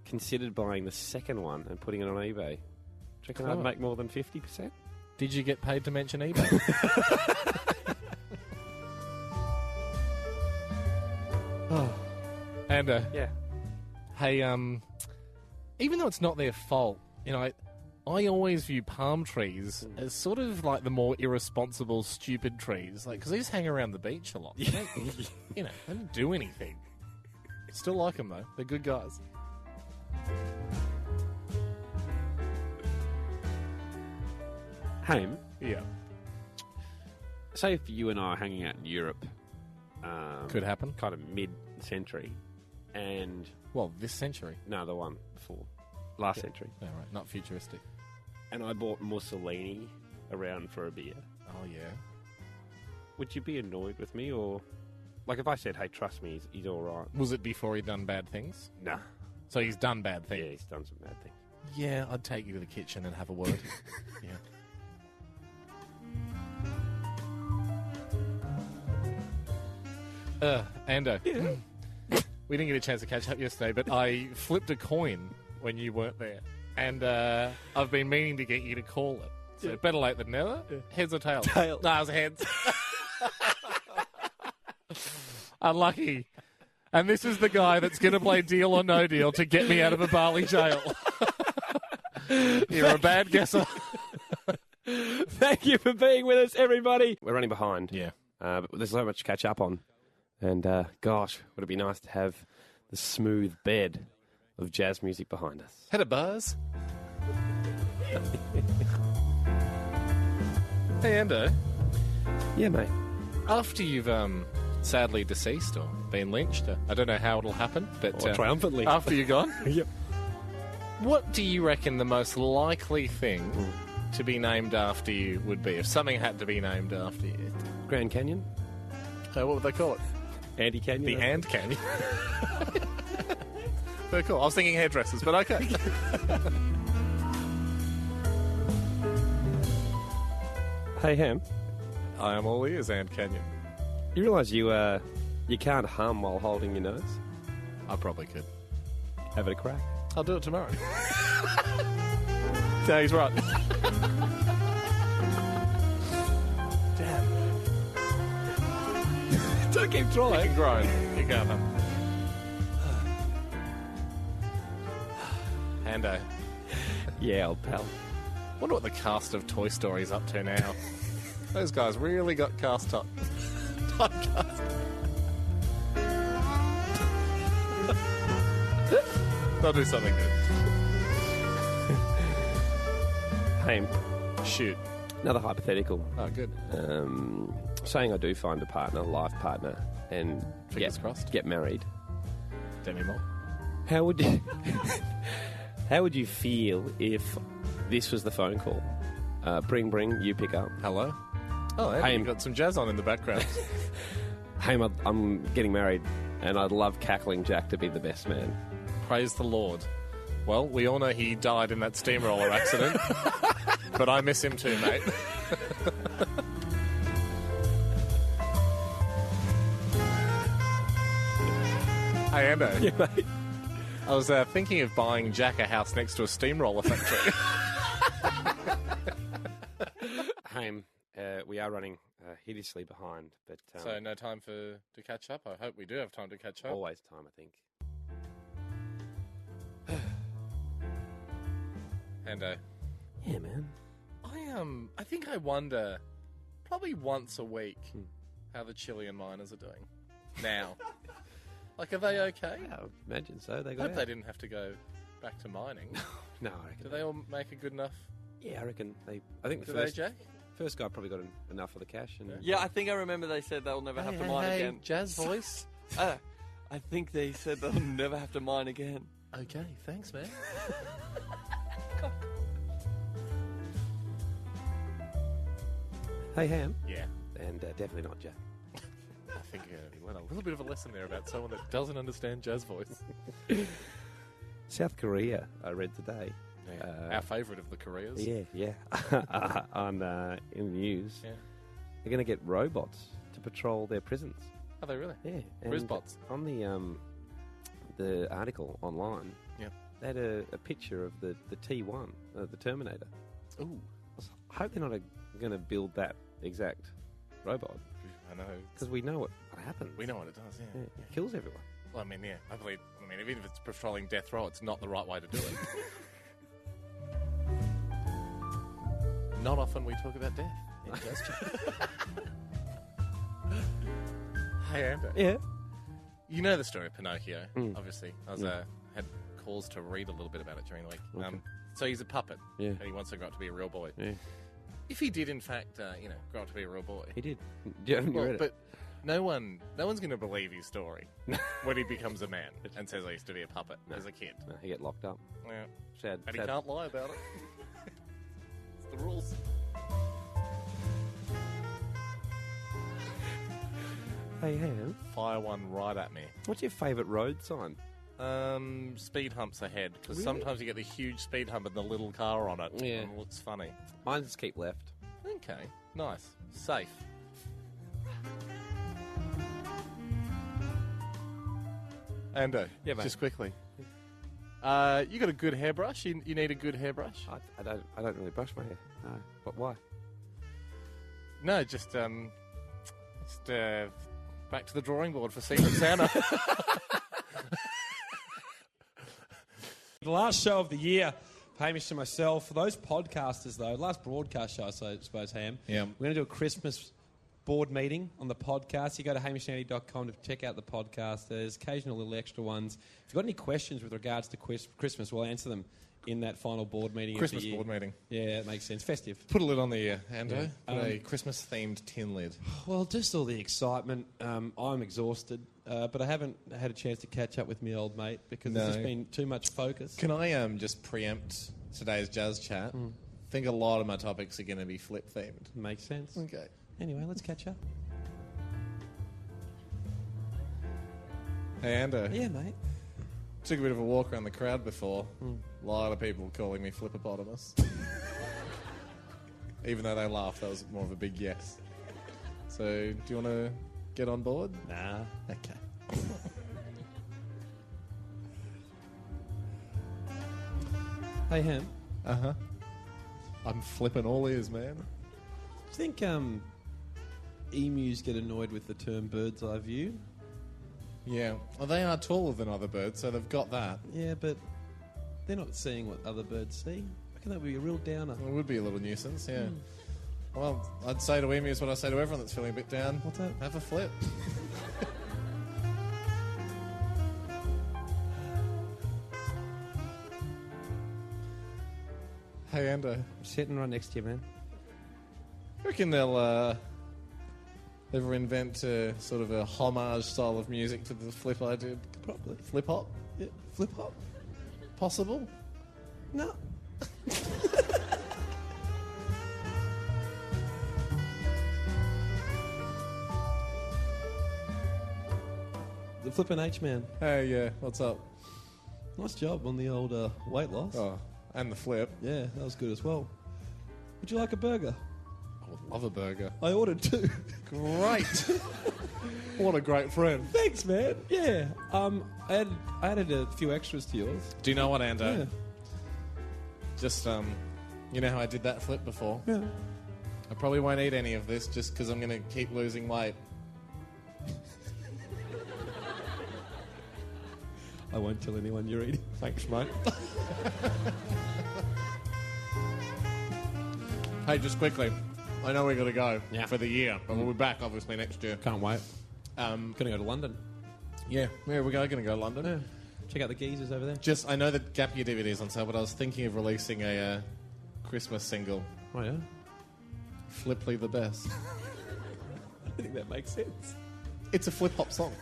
Considered buying the second one and putting it on eBay. Do you reckon I'd make more than 50%? Did you get paid to mention eBay? And yeah. Hey, even though it's not their fault, I always view palm trees as sort of like the more irresponsible, stupid trees, because they just hang around the beach a lot. They don't do anything. Still like them though; they're good guys. Haim? Yeah. Say if you and I are hanging out in Europe. Could happen. Kind of mid-century. And... Well, this century? No, the one before. Last century. Yeah, right. Not futuristic. And I bought Mussolini around for a beer. Oh, yeah. Would you be annoyed with me, or... Like, if I said, hey, trust me, he's all right. Was it before he'd done bad things? Nah. So he's done bad things? Yeah, he's done some bad things. Yeah, I'd take you to the kitchen and have a word. Yeah. Ando. Yeah. We didn't get a chance to catch up yesterday, but I flipped a coin when you weren't there. And I've been meaning to get you to call it. So better late than never. Yeah. Heads or tails? Tails. No, it was heads. Unlucky. And this is the guy that's going to play Deal or No Deal to get me out of a Bali jail. You're a bad guesser. Thank you for being with us, everybody. We're running behind. Yeah. But there's so much to catch up on. And, gosh, would it be nice to have the smooth bed of jazz music behind us. Had a buzz. Hey, Ando. Yeah, mate. After you've sadly deceased or been lynched. I don't know how it'll happen, but triumphantly after you're gone. Yep. What do you reckon the most likely thing to be named after you would be if something had to be named after you? Grand Canyon. What would they call it? Andy Canyon. The Ant Canyon. Very cool. I was thinking hairdressers, but okay. Hey, Ham. I am all ears, Ant Canyon. You realise you can't hum while holding your nose? I probably could. Have it a crack. I'll do it tomorrow. No, he's right. Damn. Don't keep trying. You can groan. You can't hum. Hando. Yeah, old pal. Wonder what the cast of Toy Story is up to now. Those guys really got typecast. They'll do something good. Hey, shoot. Another hypothetical. Oh, good. Saying I do find a partner, life partner, and Fingers crossed. Get married. Demi Moore. How would you? How would you feel if this was the phone call? Bring, you pick up. Hello. Oh, hey, you've got some jazz on in the background. Hey, I'm getting married, and I'd love cackling Jack to be the best man. Praise the Lord. Well, we all know he died in that steamroller accident, but I miss him too, mate. Hey, Ando. Yeah, mate. I was thinking of buying Jack a house next to a steamroller factory. Haim, we are running hideously behind, but so no time to catch up. I hope we do have time to catch up. Always time, I think. Hando. Yeah, man. I think I wonder, probably once a week, how the Chilean miners are doing now. Like, are they okay? Yeah, I imagine so. I hope they didn't have to go back to mining. No, I reckon. Do they all make a good enough? Yeah, I reckon they. I think the first guy probably got enough of the cash. And yeah, I think I remember they said they'll never have to mine again. Jazz voice. I think they said they'll never have to mine again. Okay, thanks, man. Hey, Ham. Yeah. And definitely not Jack. I think we went a little bit of a lesson there about someone that doesn't understand jazz voice. South Korea, I read today. Our favourite of the Koreas. Yeah. On in the news. Yeah. They're going to get robots to patrol their prisons. Are they really? Yeah. Frisbots. On the article online, they had a picture of the T1, the Terminator. Ooh. I hope they're not going to build that exact robot. I know. Because we know what happens. We know what it does, yeah. It kills everyone. Well, I mean, yeah. Even if it's patrolling death row, it's not the right way to do it. Not often we talk about death. It does change. Hey, Andrew. Yeah. You know the story of Pinocchio, obviously. I was Yeah. had cause to read a little bit about it during the week. Okay. So he's a puppet, Yeah. and he wants to grow up to be a real boy. Yeah. If he did, in fact, grow up to be a real boy. He did. You haven't read it? But no one's going to believe his story when he becomes a man and says I used to be a puppet as a kid. No, he get locked up. Yeah. Sad. And he can't lie about it. It's the rules. Hey, Ham. Fire one right at me. What's your favourite road sign? Speed humps ahead, because Really? sometimes you get the huge speed hump and the little car on it. Yeah. And it looks funny. Mine just keep left. Okay, nice. Safe. Ando, Yeah, mate. just quickly. You got a good hairbrush? You need a good hairbrush? I don't really brush my hair. No. But why? No, just back to the drawing board for Secret Santa. The last show of the year, Hamish and myself, for those podcasters, though, last broadcast show, I suppose, Ham. Yeah. We're going to do a Christmas board meeting on the podcast. You go to hamishandy.com to check out the podcast. There's occasional little extra ones. If you've got any questions with regards to Christmas, we'll answer them in that final board meeting. Christmas of the year. board meeting. Yeah, it makes sense. Festive. Put a lid on the Ando. Yeah. Put a Christmas-themed tin lid. Well, just all the excitement. I'm exhausted. but I haven't had a chance to catch up with my old mate because there's just been too much focus. Can I just preempt today's jazz chat? I think a lot of my topics are going to be flip-themed. Makes sense. Okay. Anyway, let's catch up. Hey, Ando. Yeah, mate. Took a bit of a walk around the crowd before. A lot of people calling me flippopotamus. Even though they laughed, that was more of a big yes. So, do you want to get on board? Nah. Okay. Hey, Ham. Uh-huh. I'm flipping all ears, man. Do you think emus get annoyed with the term bird's eye view? Yeah. Well, they are taller than other birds, so they've got that. Yeah, but they're not seeing what other birds see. I reckon that would be a real downer. It would be a little nuisance, yeah. Well, I'd say to emus what I say to everyone that's feeling a bit down. What's that? Have a flip. Hey, Ando. I'm sitting right next to you, man. Reckon they'll ever invent sort of a homage style of music to the flip I did? Probably. Flip hop? Yeah, flip hop. Possible? No. The flippin' H-man. Hey, yeah, what's up? Nice job on the old weight loss. Oh, and the flip. Yeah, that was good as well. Would you like a burger? I would love a burger. I ordered 2. Great. What a great friend. Thanks, man. Yeah. I added a few extras to yours. Do you know what, Ando? Yeah. Just, you know how I did that flip before? Yeah. I probably won't eat any of this just because I'm going to keep losing weight. I won't tell anyone you're eating. Thanks, mate. Hey, just quickly. I know we've got to go for the year, but we'll be back, obviously, next year. Can't wait. Gonna go to London. Yeah, we're going to go to London. Yeah. Check out the geezers over there. Just, I know that Gap Year DVD is on sale, but I was thinking of releasing a Christmas single. Oh, yeah? Fliply the best. I think that makes sense. It's a flip-hop song.